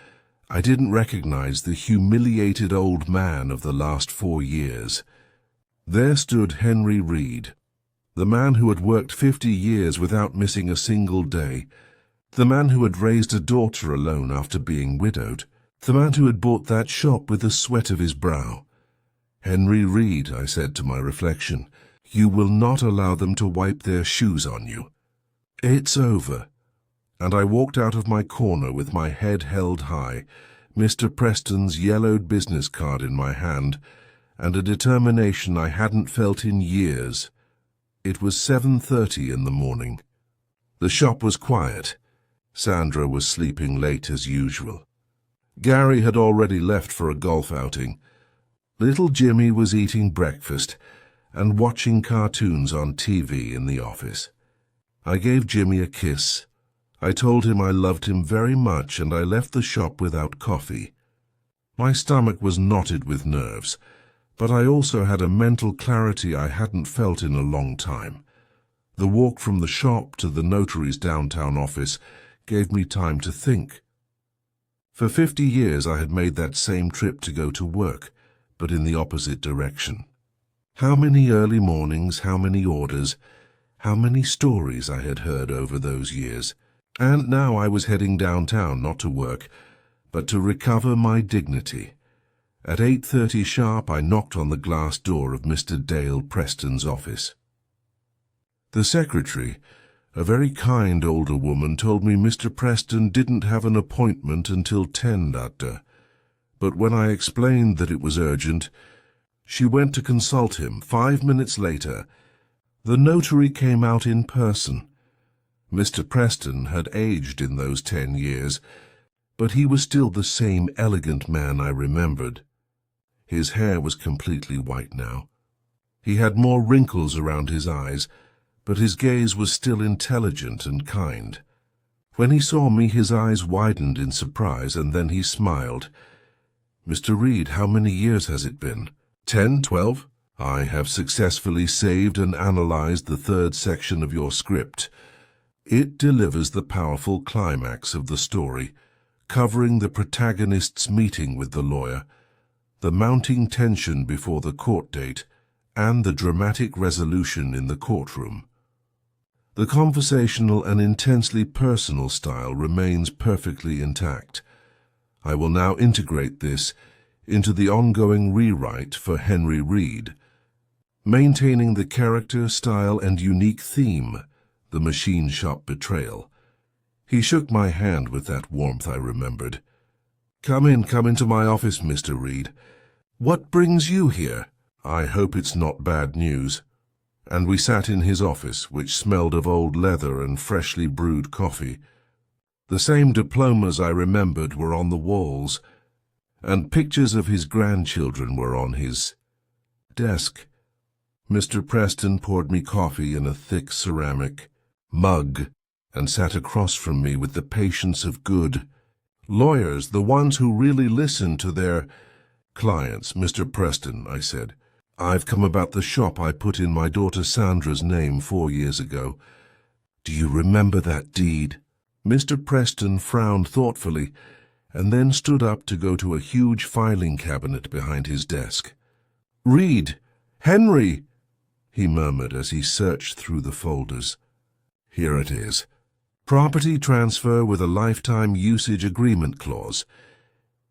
I didn't recognize the humiliated old man of the last 4 years. There stood Henry Reed, the man who had worked 50 years without missing a single day, the man who had raised a daughter alone after being widowed, the man who had bought that shop with the sweat of his brow. Henry Reed, I said to my reflection, you will not allow them to wipe their shoes on you. It's over. And I walked out of my corner with my head held high, Mr. Preston's yellowed business card in my hand, and a determination I hadn't felt in years. It was 7:30 in the morning. The shop was quiet. Sandra was sleeping late as usual. Gary had already left for a golf outing. Little Jimmy was eating breakfast and watching cartoons on TV in the office. I gave Jimmy a kiss. I told him I loved him very much, and I left the shop without coffee. My stomach was knotted with nerves, but I also had a mental clarity I hadn't felt in a long time. The walk from the shop to the notary's downtown office gave me time to think. For 50 years I had made that same trip to go to work, but in the opposite direction. How many early mornings, how many orders, how many stories I had heard over those years. And now I was heading downtown, not to work, but to recover my dignity. At 8:30 sharp, I knocked on the glass door of Mr. Dale Preston's office. The secretary, a very kind older woman, told me Mr. Preston didn't have an appointment until 10 that day. But when I explained that it was urgent, she went to consult him. 5 minutes later, the notary came out in person. Mr. Preston had aged in those 10 years, but he was still the same elegant man I remembered. His hair was completely white now. He had more wrinkles around his eyes, but his gaze was still intelligent and kind. When he saw me, his eyes widened in surprise, and then he smiled. "Mr. Reed, how many years has it been? 10, 12? I have successfully saved and analyzed the 3rd section of your script. It delivers the powerful climax of the story, covering the protagonist's meeting with the lawyer, the mounting tension before the court date, and the dramatic resolution in the courtroom. The conversational and intensely personal style remains perfectly intact. I will now integrate this into the ongoing rewrite for Henry Reed, maintaining the character, style, and unique theme, the machine shop betrayal. He shook my hand with that warmth I remembered. Come into my office, Mr. Reed. What brings you here? I hope it's not bad news. And we sat in his office, which smelled of old leather and freshly brewed coffee. The same diplomas I remembered were on the walls, and pictures of his grandchildren were on his desk. Mr. Preston poured me coffee in a thick ceramic mug and sat across from me with the patience of good lawyers, the ones who really listen to their clients. Mr. Preston, I said, I've come about the shop I put in my daughter Sandra's name 4 years ago. Do you remember that deed? Mr. Preston frowned thoughtfully and then stood up to go to a huge filing cabinet behind his desk. Reed! Henry! He murmured as he searched through the folders. Here it is. Property transfer with a lifetime usage agreement clause.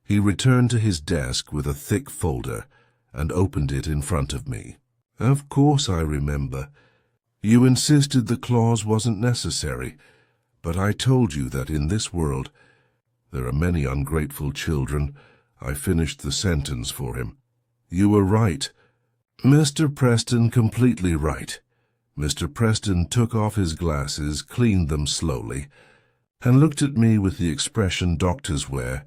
He returned to his desk with a thick folder and opened it in front of me. Of course I remember. You insisted the clause wasn't necessary, but I told you that in this world there are many ungrateful children. I finished the sentence for him. You were right. Mr. Preston, completely right. Mr. Preston took off his glasses, cleaned them slowly, and looked at me with the expression doctors wear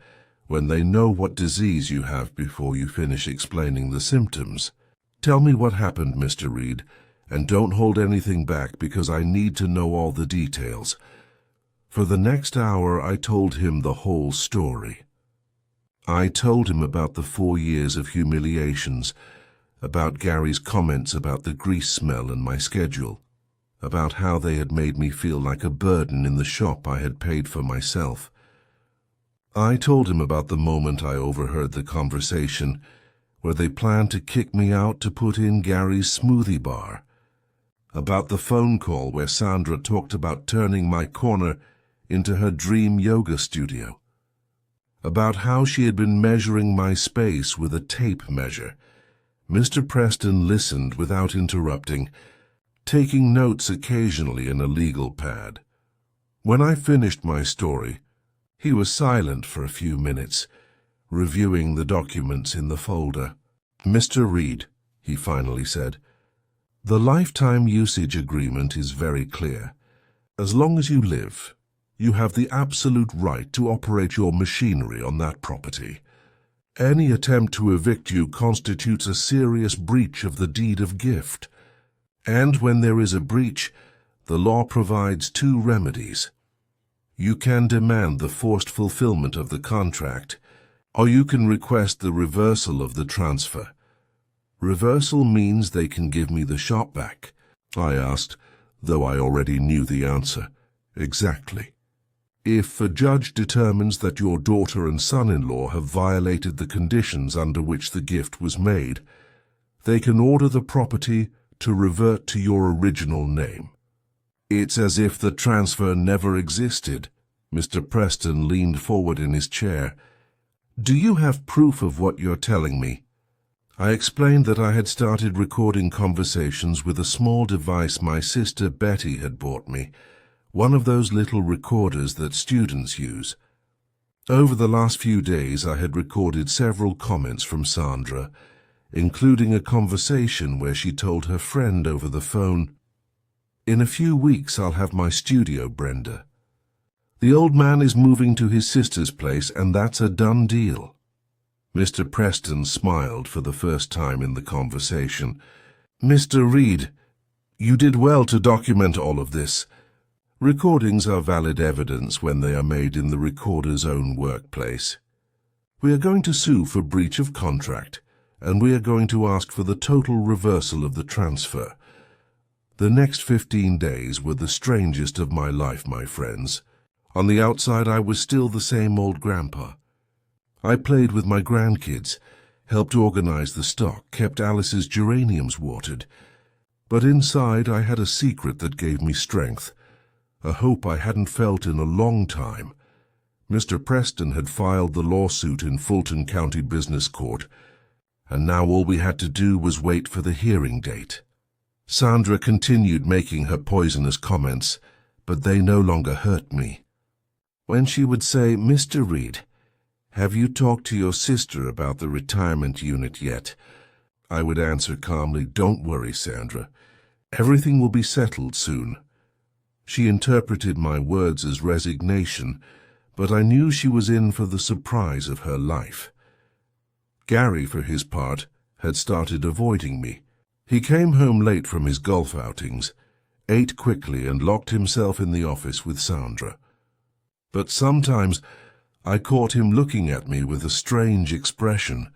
when they know what disease you have before you finish explaining the symptoms. Tell me what happened, Mr. Reed, and don't hold anything back because I need to know all the details. For the next hour I told him the whole story. I told him about the 4 years of humiliations, about Gary's comments about the grease smell and my schedule, about how they had made me feel like a burden in the shop I had paid for myself. I told him about the moment I overheard the conversation where they planned to kick me out to put in Gary's smoothie bar, about the phone call where Sandra talked about turning my corner into her dream yoga studio, about how she had been measuring my space with a tape measure. Mr. Preston listened without interrupting, taking notes occasionally in a legal pad. When I finished my story, he was silent for a few minutes, reviewing the documents in the folder. Mr. Reed, he finally said, the lifetime usage agreement is very clear. As long as you live, you have the absolute right to operate your machinery on that property. Any attempt to evict you constitutes a serious breach of the deed of gift. And when there is a breach, the law provides 2 remedies. You can demand the forced fulfillment of the contract, or you can request the reversal of the transfer. Reversal means they can give me the shop back, I asked, though I already knew the answer. Exactly. If a judge determines that your daughter and son-in-law have violated the conditions under which the gift was made, they can order the property to revert to your original name. It's as if the transfer never existed. Mr. Preston leaned forward in his chair. Do you have proof of what you're telling me? I explained that I had started recording conversations with a small device my sister Betty had bought me, one of those little recorders that students use. Over the last few days I had recorded several comments from Sandra, including a conversation where she told her friend over the phone, "In a few weeks I'll have my studio, Brenda. The old man is moving to his sister's place, and that's a done deal." Mr. Preston smiled for the first time in the conversation. "Mr. Reed, you did well to document all of this. Recordings are valid evidence when they are made in the recorder's own workplace. We are going to sue for breach of contract, and we are going to ask for the total reversal of the transfer. The next 15 days were the strangest of my life, my friends. On the outside, I was still the same old grandpa. I played with my grandkids, helped organize the stock, kept Alice's geraniums watered. But inside, I had a secret that gave me strength, a hope I hadn't felt in a long time. Mr. Preston had filed the lawsuit in Fulton County Business Court, and now all we had to do was wait for the hearing date. Sandra continued making her poisonous comments, but they no longer hurt me. When she would say, "Mr. Reed, have you talked to your sister about the retirement unit yet?" I would answer calmly, "Don't worry, Sandra. Everything will be settled soon." She interpreted my words as resignation, but I knew she was in for the surprise of her life. Gary, for his part, had started avoiding me. He came home late from his golf outings, ate quickly and locked himself in the office with Sandra. But sometimes I caught him looking at me with a strange expression,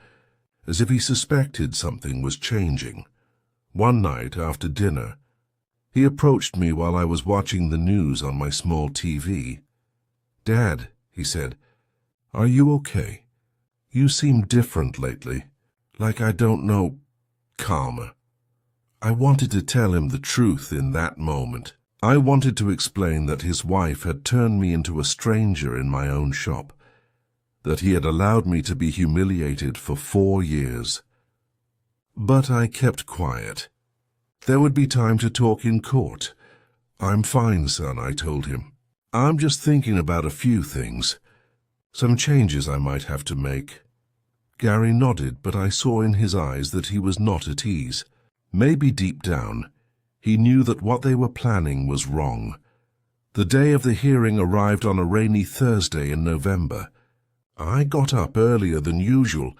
as if he suspected something was changing. One night after dinner, he approached me while I was watching the news on my small TV. "Dad," he said, "are you okay? You seem different lately, like I don't know, calmer." I wanted to tell him the truth in that moment. I wanted to explain that his wife had turned me into a stranger in my own shop, that he had allowed me to be humiliated for 4 years. But I kept quiet. There would be time to talk in court. "I'm fine, son," I told him. "I'm just thinking about a few things. Some changes I might have to make." Gary nodded, but I saw in his eyes that he was not at ease. Maybe deep down, he knew that what they were planning was wrong. The day of the hearing arrived on a rainy Thursday in November. I got up earlier than usual.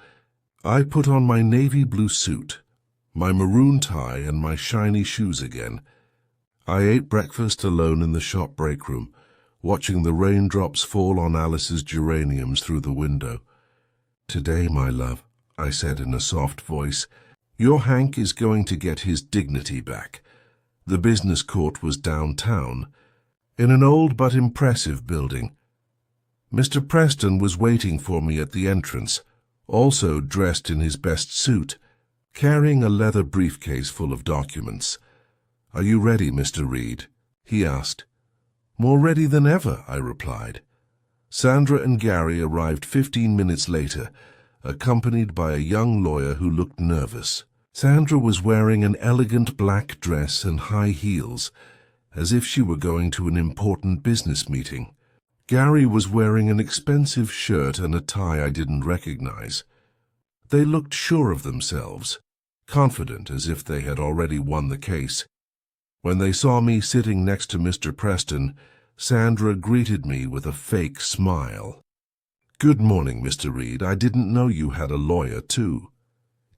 I put on my navy blue suit, my maroon tie and my shiny shoes again. I ate breakfast alone in the shop break room, watching the raindrops fall on Alice's geraniums through the window. "Today, my love," I said in a soft voice, "your Hank is going to get his dignity back." The business court was downtown, in an old but impressive building. Mr. Preston was waiting for me at the entrance, also dressed in his best suit, carrying a leather briefcase full of documents. "Are you ready, Mr. Reed?" he asked. "More ready than ever," I replied. Sandra and Gary arrived 15 minutes later, accompanied by a young lawyer who looked nervous. Sandra was wearing an elegant black dress and high heels, as if she were going to an important business meeting. Gary was wearing an expensive shirt and a tie I didn't recognize. They looked sure of themselves, confident as if they had already won the case. When they saw me sitting next to Mr. Preston, Sandra greeted me with a fake smile. "Good morning, Mr. Reed. I didn't know you had a lawyer, too."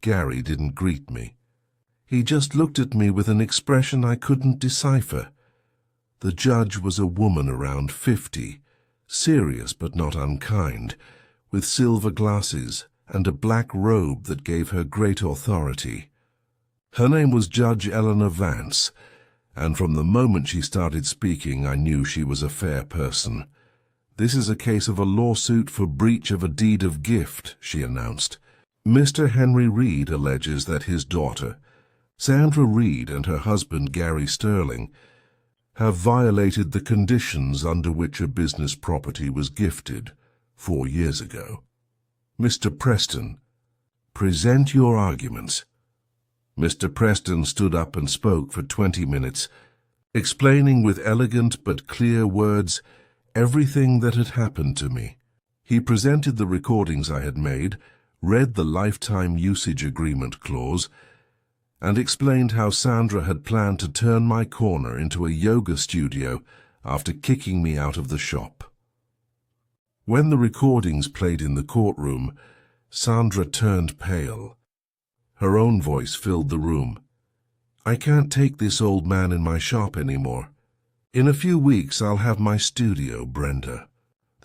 Gary didn't greet me. He just looked at me with an expression I couldn't decipher. The judge was a woman around 50, serious but not unkind, with silver glasses and a black robe that gave her great authority. Her name was Judge Eleanor Vance, and from the moment she started speaking I knew she was a fair person. "This is a case of a lawsuit for breach of a deed of gift," she announced. "Mr. Henry Reed alleges that his daughter, Sandra Reed, and her husband, Gary Sterling, have violated the conditions under which a business property was gifted 4 years ago. Mr. Preston, present your arguments." Mr. Preston stood up and spoke for 20 minutes, explaining with elegant but clear words everything that had happened to me. He presented the recordings I had made, read the lifetime usage agreement clause, and explained how Sandra had planned to turn my corner into a yoga studio after kicking me out of the shop. When the recordings played in the courtroom, Sandra turned pale. Her own voice filled the room. "I can't take this old man in my shop anymore. In a few weeks I'll have my studio, Brenda.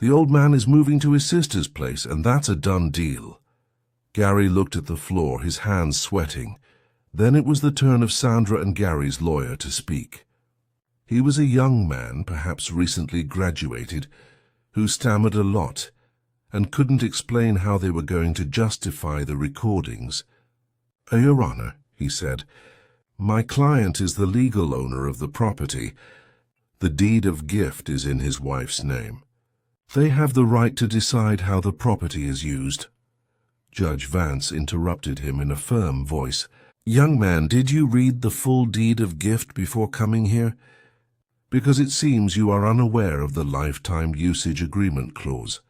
The old man is moving to his sister's place, and that's a done deal." Gary looked at the floor, his hands sweating. Then it was the turn of Sandra and Gary's lawyer to speak. He was a young man, perhaps recently graduated, who stammered a lot and couldn't explain how they were going to justify the recordings. "Your Honor," he said, "my client is the legal owner of the property. The deed of gift is in his wife's name. They have the right to decide how the property is used. Judge Vance interrupted him in a firm voice. Young man, did you read the full deed of gift before coming here? Because it seems you are unaware of the lifetime usage agreement clause.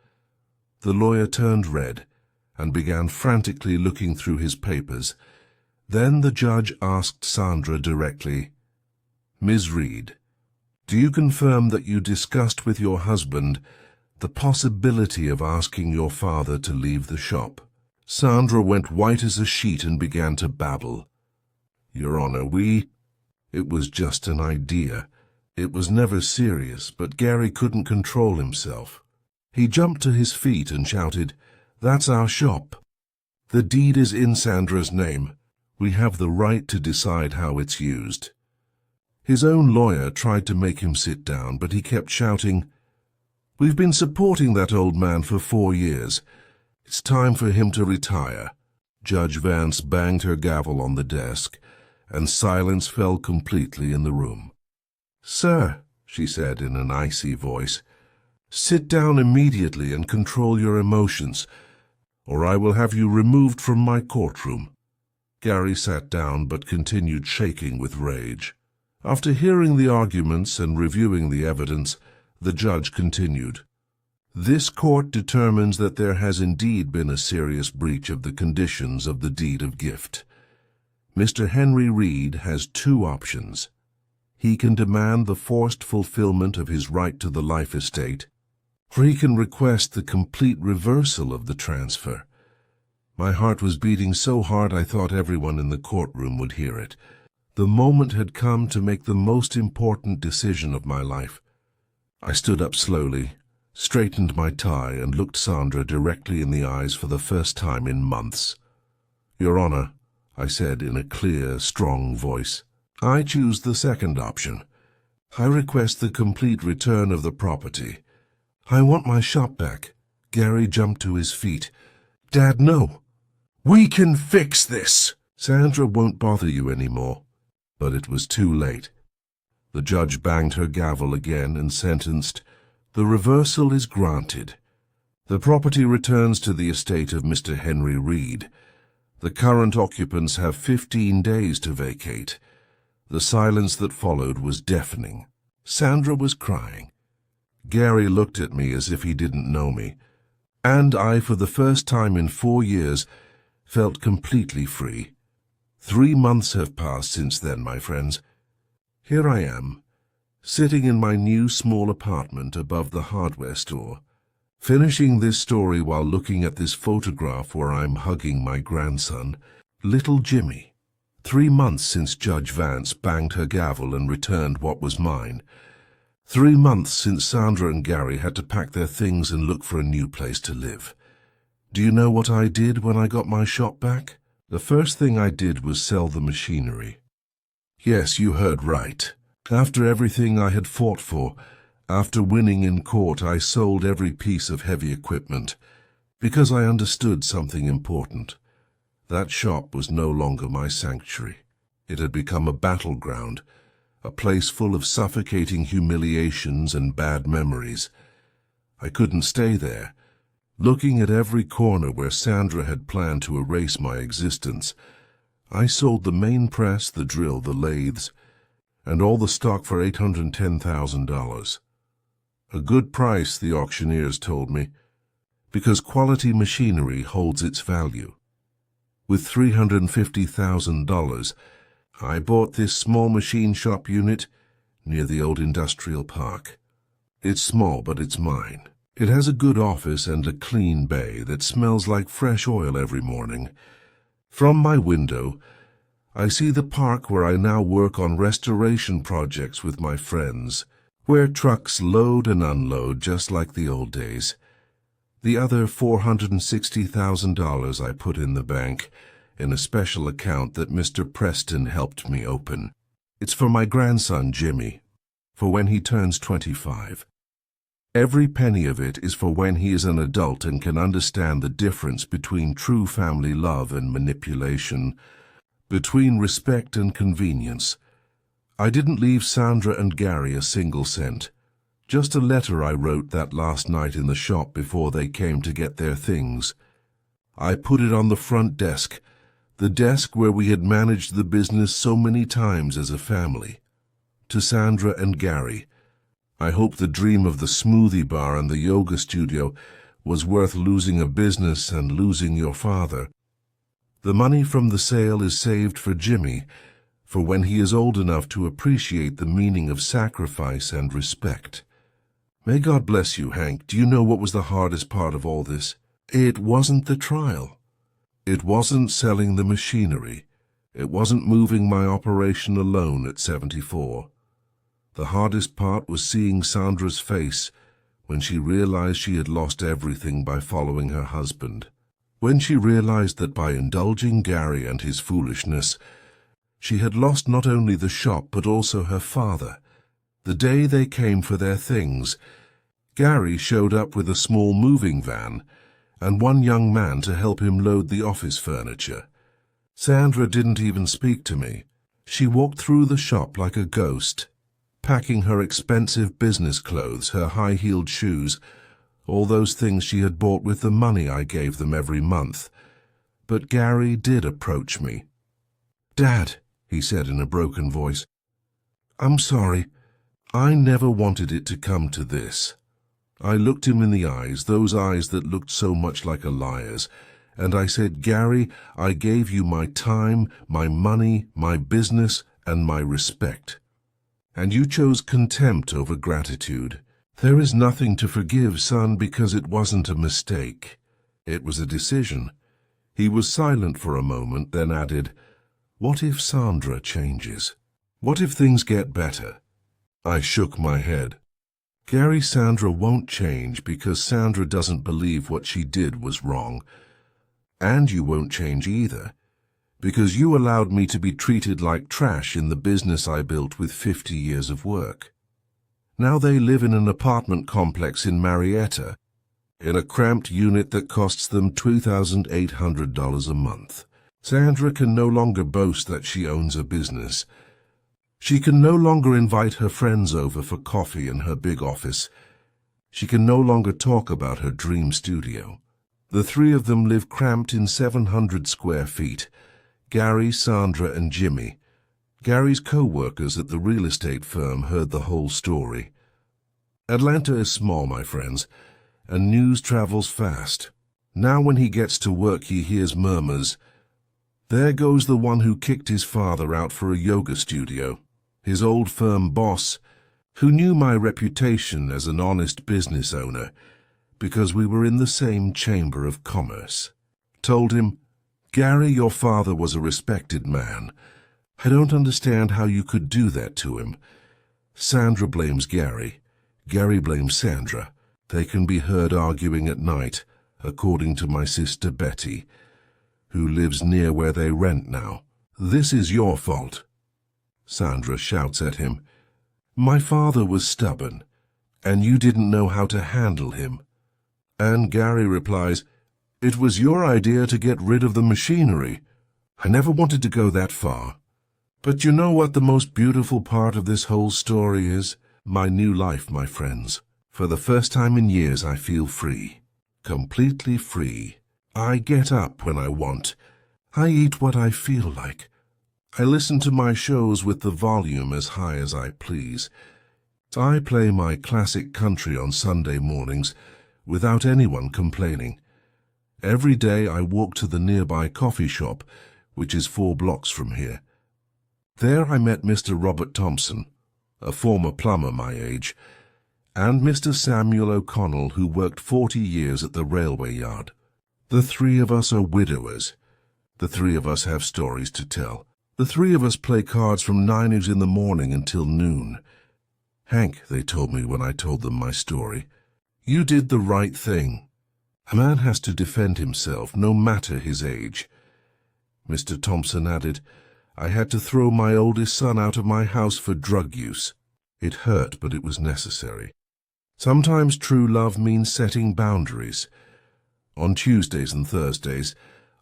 The lawyer turned red and began frantically looking through his papers. Then the judge asked Sandra directly, Ms. Reed, do you confirm that you discussed with your husband the possibility of asking your father to leave the shop? Sandra went white as a sheet and began to babble. Your Honor, it was just an idea. It was never serious, but Gary couldn't control himself. He jumped to his feet and shouted, That's our shop. The deed is in Sandra's name. We have the right to decide how it's used. His own lawyer tried to make him sit down, but he kept shouting, We've been supporting that old man for 4 years. It's time for him to retire. Judge Vance banged her gavel on the desk, and silence fell completely in the room. Sir, she said in an icy voice, sit down immediately and control your emotions, or I will have you removed from my courtroom. Gary sat down but continued shaking with rage. After hearing the arguments and reviewing the evidence, the judge continued. This court determines that there has indeed been a serious breach of the conditions of the deed of gift. Mr. Henry Reed has 2 options. He can demand the forced fulfillment of his right to the life estate, or he can request the complete reversal of the transfer. My heart was beating so hard I thought everyone in the courtroom would hear it. The moment had come to make the most important decision of my life. I stood up slowly, straightened my tie, and looked Sandra directly in the eyes for the first time in months. Your Honor, I said in a clear, strong voice, I choose the second option. I request the complete return of the property. I want my shop back. Gary jumped to his feet. Dad, no. We can fix this. Sandra won't bother you anymore. But it was too late. The judge banged her gavel again and sentenced, The reversal is granted. The property returns to the estate of Mr. Henry Reed. The current occupants have 15 days to vacate. The silence that followed was deafening. Sandra was crying. Gary looked at me as if he didn't know me. And I, for the first time in 4 years, felt completely free. 3 months have passed since then, my friends. Here I am, sitting in my new small apartment above the hardware store, finishing this story while looking at this photograph where I'm hugging my grandson, little Jimmy. 3 months since Judge Vance banged her gavel and returned what was mine. 3 months since Sandra and Gary had to pack their things and look for a new place to live. Do you know what I did when I got my shop back? The first thing I did was sell the machinery. Yes, you heard right. After everything I had fought for, after winning in court, I sold every piece of heavy equipment, because I understood something important. That shop was no longer my sanctuary. It had become a battleground, a place full of suffocating humiliations and bad memories. I couldn't stay there. Looking at every corner where Sandra had planned to erase my existence, I sold the main press, the drill, the lathes, and all the stock for $810,000. A good price, the auctioneers told me, because quality machinery holds its value. With $350,000, I bought this small machine shop unit near the old industrial park. It's small, but it's mine. It has a good office and a clean bay that smells like fresh oil every morning. From my window, I see the park where I now work on restoration projects with my friends, where trucks load and unload just like the old days. The other $460,000 I put in the bank in a special account that Mr. Preston helped me open. It's for my grandson, Jimmy, for when he turns 25. Every penny of it is for when he is an adult and can understand the difference between true family love and manipulation, between respect and convenience. I didn't leave Sandra and Gary a single cent. Just a letter I wrote that last night in the shop before they came to get their things. I put it on the front desk, the desk where we had managed the business so many times as a family. To Sandra and Gary, I hope the dream of the smoothie bar and the yoga studio was worth losing a business and losing your father. The money from the sale is saved for Jimmy, for when he is old enough to appreciate the meaning of sacrifice and respect. May God bless you, Hank. Do you know what was the hardest part of all this? It wasn't the trial. It wasn't selling the machinery. It wasn't moving my operation alone at 74. The hardest part was seeing Sandra's face when she realized she had lost everything by following her husband. When she realized that by indulging Gary and his foolishness, she had lost not only the shop but also her father. The day they came for their things, Gary showed up with a small moving van and one young man to help him load the office furniture. Sandra didn't even speak to me. She walked through the shop like a ghost, packing her expensive business clothes, her high-heeled shoes, all those things she had bought with the money I gave them every month. But Gary did approach me. "Dad," he said in a broken voice, "I'm sorry. I never wanted it to come to this." I looked him in the eyes, those eyes that looked so much like a liar's, and I said, "Gary, I gave you my time, my money, my business, and my respect. And you chose contempt over gratitude. There is nothing to forgive, son, because it wasn't a mistake. It was a decision." He was silent for a moment, then added, "What if Sandra changes? What if things get better?" I shook my head. "Gary, Sandra won't change because Sandra doesn't believe what she did was wrong. And you won't change either, because you allowed me to be treated like trash in the business I built with 50 years of work. Now they live in an apartment complex in Marietta, in a cramped unit that costs them $2,800 a month. Sandra can no longer boast that she owns a business. She can no longer invite her friends over for coffee in her big office. She can no longer talk about her dream studio. The three of them live cramped in 700 square feet. Gary, Sandra, and Jimmy. Gary's co-workers at the real estate firm heard the whole story. Atlanta is small, my friends, and news travels fast. Now when he gets to work, he hears murmurs. There goes the one who kicked his father out for a yoga studio. His old firm boss, who knew my reputation as an honest business owner, because we were in the same chamber of commerce, told him, "Gary, your father was a respected man. I don't understand how you could do that to him." Sandra blames Gary. Gary blames Sandra. They can be heard arguing at night, according to my sister Betty, who lives near where they rent now. "This is your fault." Sandra shouts at him, "My father was stubborn, and you didn't know how to handle him." And Gary replies, "It was your idea to get rid of the machinery. I never wanted to go that far." But you know what the most beautiful part of this whole story is? My new life, my friends. For the first time in years, I feel free. Completely free. I get up when I want. I eat what I feel like. I listen to my shows with the volume as high as I please. I play my classic country on Sunday mornings without anyone complaining. Every day I walk to the nearby coffee shop, which is 4 blocks from here. There I met Mr. Robert Thompson, a former plumber my age, and Mr. Samuel O'Connell, who worked 40 years at the railway yard. The three of us are widowers. The three of us have stories to tell. The three of us play cards from 9 in the morning until noon. "Hank," they told me when I told them my story, "you did the right thing. A man has to defend himself, no matter his age." Mr. Thompson added, "I had to throw my oldest son out of my house for drug use. It hurt, but it was necessary. Sometimes true love means setting boundaries. On Tuesdays and Thursdays,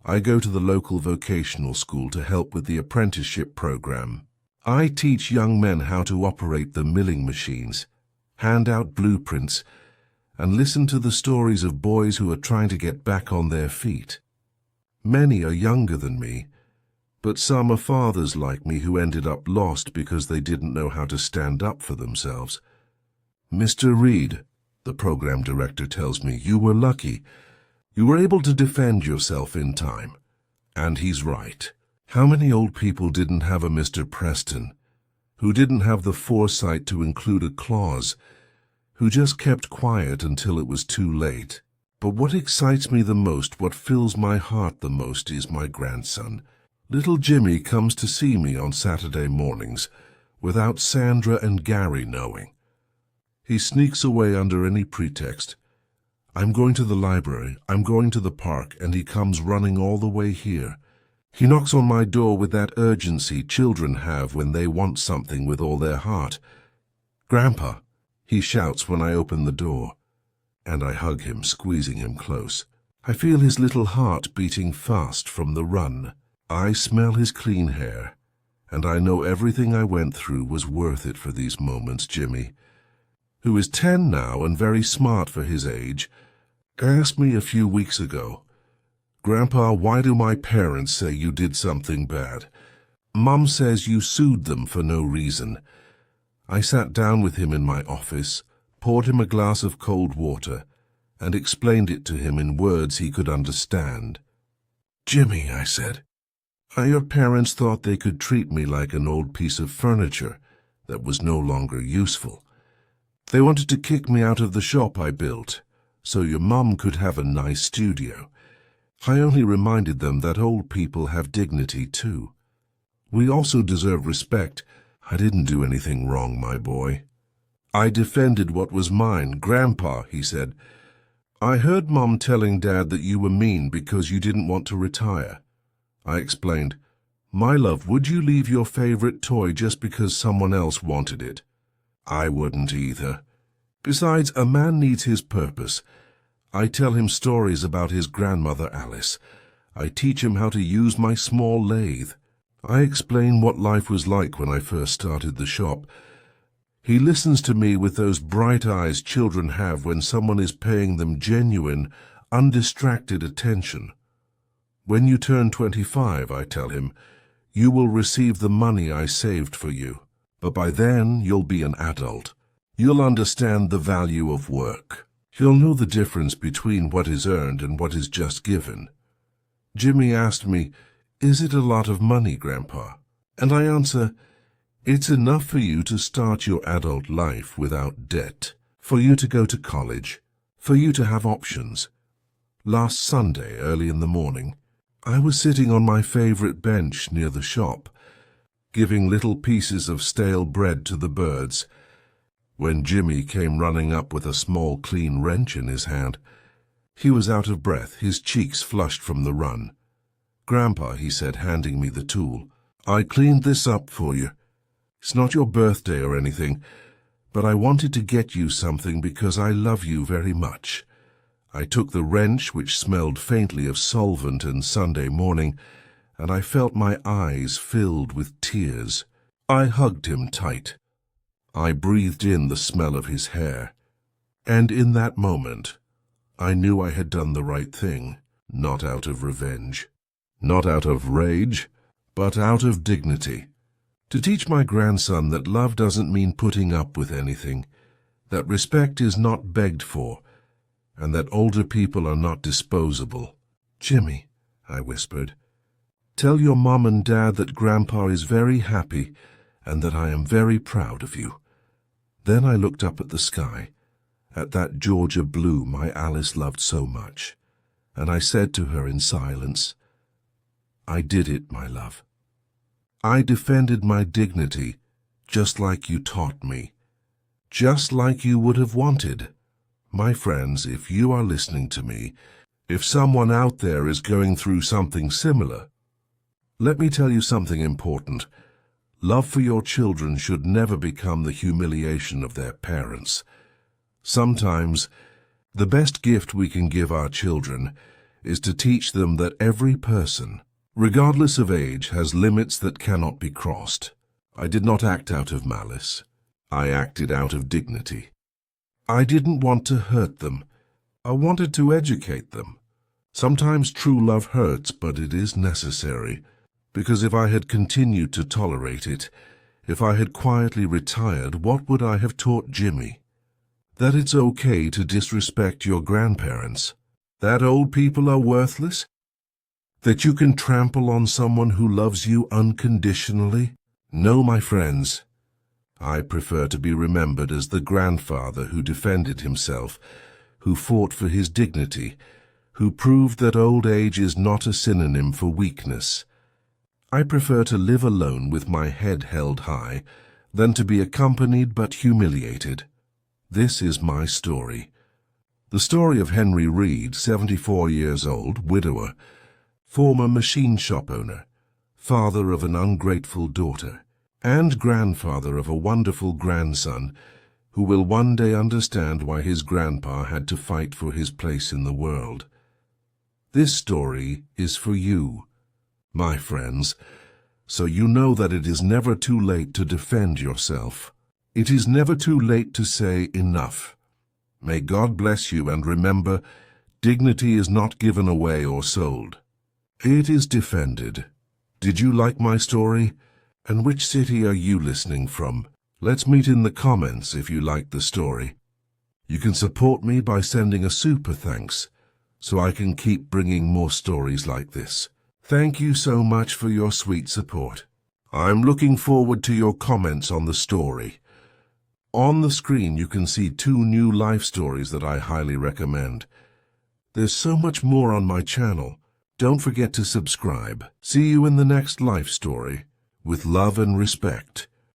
I go to the local vocational school to help with the apprenticeship program. I teach young men how to operate the milling machines, hand out blueprints, and listen to the stories of boys who are trying to get back on their feet. Many are younger than me, but some are fathers like me who ended up lost because they didn't know how to stand up for themselves. Mr. Reed, the program director tells me, you were lucky. You were able to defend yourself in time. And he's right. How many old people didn't have a Mr. Preston, who didn't have the foresight to include a clause, who just kept quiet until it was too late? But what excites me the most, what fills my heart the most, is my grandson. Little Jimmy comes to see me on Saturday mornings, without Sandra and Gary knowing. He sneaks away under any pretext. I'm going to the library, I'm going to the park, and he comes running all the way here. He knocks on my door with that urgency children have when they want something with all their heart. "Grandpa," he shouts when I open the door, and I hug him, squeezing him close. I feel his little heart beating fast from the run. I smell his clean hair, and I know everything I went through was worth it for these moments. Jimmy, who is 10 now and very smart for his age, asked me a few weeks ago, "Grandpa, why do my parents say you did something bad? Mom says you sued them for no reason." I sat down with him in my office, poured him a glass of cold water, and explained it to him in words he could understand. "Jimmy," I said, "your parents thought they could treat me like an old piece of furniture that was no longer useful. They wanted to kick me out of the shop I built, so your mum could have a nice studio. I only reminded them that old people have dignity too. We also deserve respect. I didn't do anything wrong, my boy. I defended what was mine." "Grandpa," he said, "I heard Mom telling Dad that you were mean because you didn't want to retire." I explained, "My love, would you leave your favorite toy just because someone else wanted it?" "I wouldn't either. Besides, a man needs his purpose." I tell him stories about his grandmother Alice. I teach him how to use my small lathe. I explain what life was like when I first started the shop. He listens to me with those bright eyes children have when someone is paying them genuine, undistracted attention. "When you turn 25, I tell him, you will receive the money I saved for you. But by then, you'll be an adult. You'll understand the value of work. You'll know the difference between what is earned and what is just given." Jimmy asked me, "Is it a lot of money, Grandpa?" And I answer, "It's enough for you to start your adult life without debt, for you to go to college, for you to have options." Last Sunday, early in the morning, I was sitting on my favorite bench near the shop, giving little pieces of stale bread to the birds, when Jimmy came running up with a small clean wrench in his hand. He was out of breath, his cheeks flushed from the run. "Grandpa," he said, handing me the tool, "I cleaned this up for you. It's not your birthday or anything, but I wanted to get you something because I love you very much." I took the wrench, which smelled faintly of solvent and Sunday morning, and I felt my eyes filled with tears. I hugged him tight. I breathed in the smell of his hair, and in that moment, I knew I had done the right thing, not out of revenge, not out of rage, but out of dignity. To teach my grandson that love doesn't mean putting up with anything, that respect is not begged for, and that older people are not disposable. "Jimmy," I whispered, "tell your mom and dad that Grandpa is very happy and that I am very proud of you." Then I looked up at the sky, at that Georgia blue my Alice loved so much, and I said to her in silence, "I did it, my love. I defended my dignity just like you taught me, just like you would have wanted." My friends, if you are listening to me, if someone out there is going through something similar, let me tell you something important. Love for your children should never become the humiliation of their parents. Sometimes, the best gift we can give our children is to teach them that every person, regardless of age, has limits that cannot be crossed. I did not act out of malice. I acted out of dignity. I didn't want to hurt them. I wanted to educate them. Sometimes true love hurts, but it is necessary. Because if I had continued to tolerate it, if I had quietly retired, what would I have taught Jimmy? That it's okay to disrespect your grandparents. That old people are worthless? That you can trample on someone who loves you unconditionally? No, my friends. I prefer to be remembered as the grandfather who defended himself, who fought for his dignity, who proved that old age is not a synonym for weakness. I prefer to live alone with my head held high than to be accompanied but humiliated. This is my story. The story of Henry Reed, 74 years old, widower, former machine shop owner, father of an ungrateful daughter, and grandfather of a wonderful grandson who will one day understand why his grandpa had to fight for his place in the world. This story is for you, my friends, so you know that it is never too late to defend yourself. It is never too late to say enough. May God bless you, and remember, dignity is not given away or sold. It is defended. Did you like my story? And which city are you listening from? Let's meet in the comments if you like the story. You can support me by sending a super thanks, so I can keep bringing more stories like this. Thank you so much for your sweet support. I'm looking forward to your comments on the story. On the screen you can see 2 new life stories that I highly recommend. There's so much more on my channel. Don't forget to subscribe. See you in the next life story. With love and respect.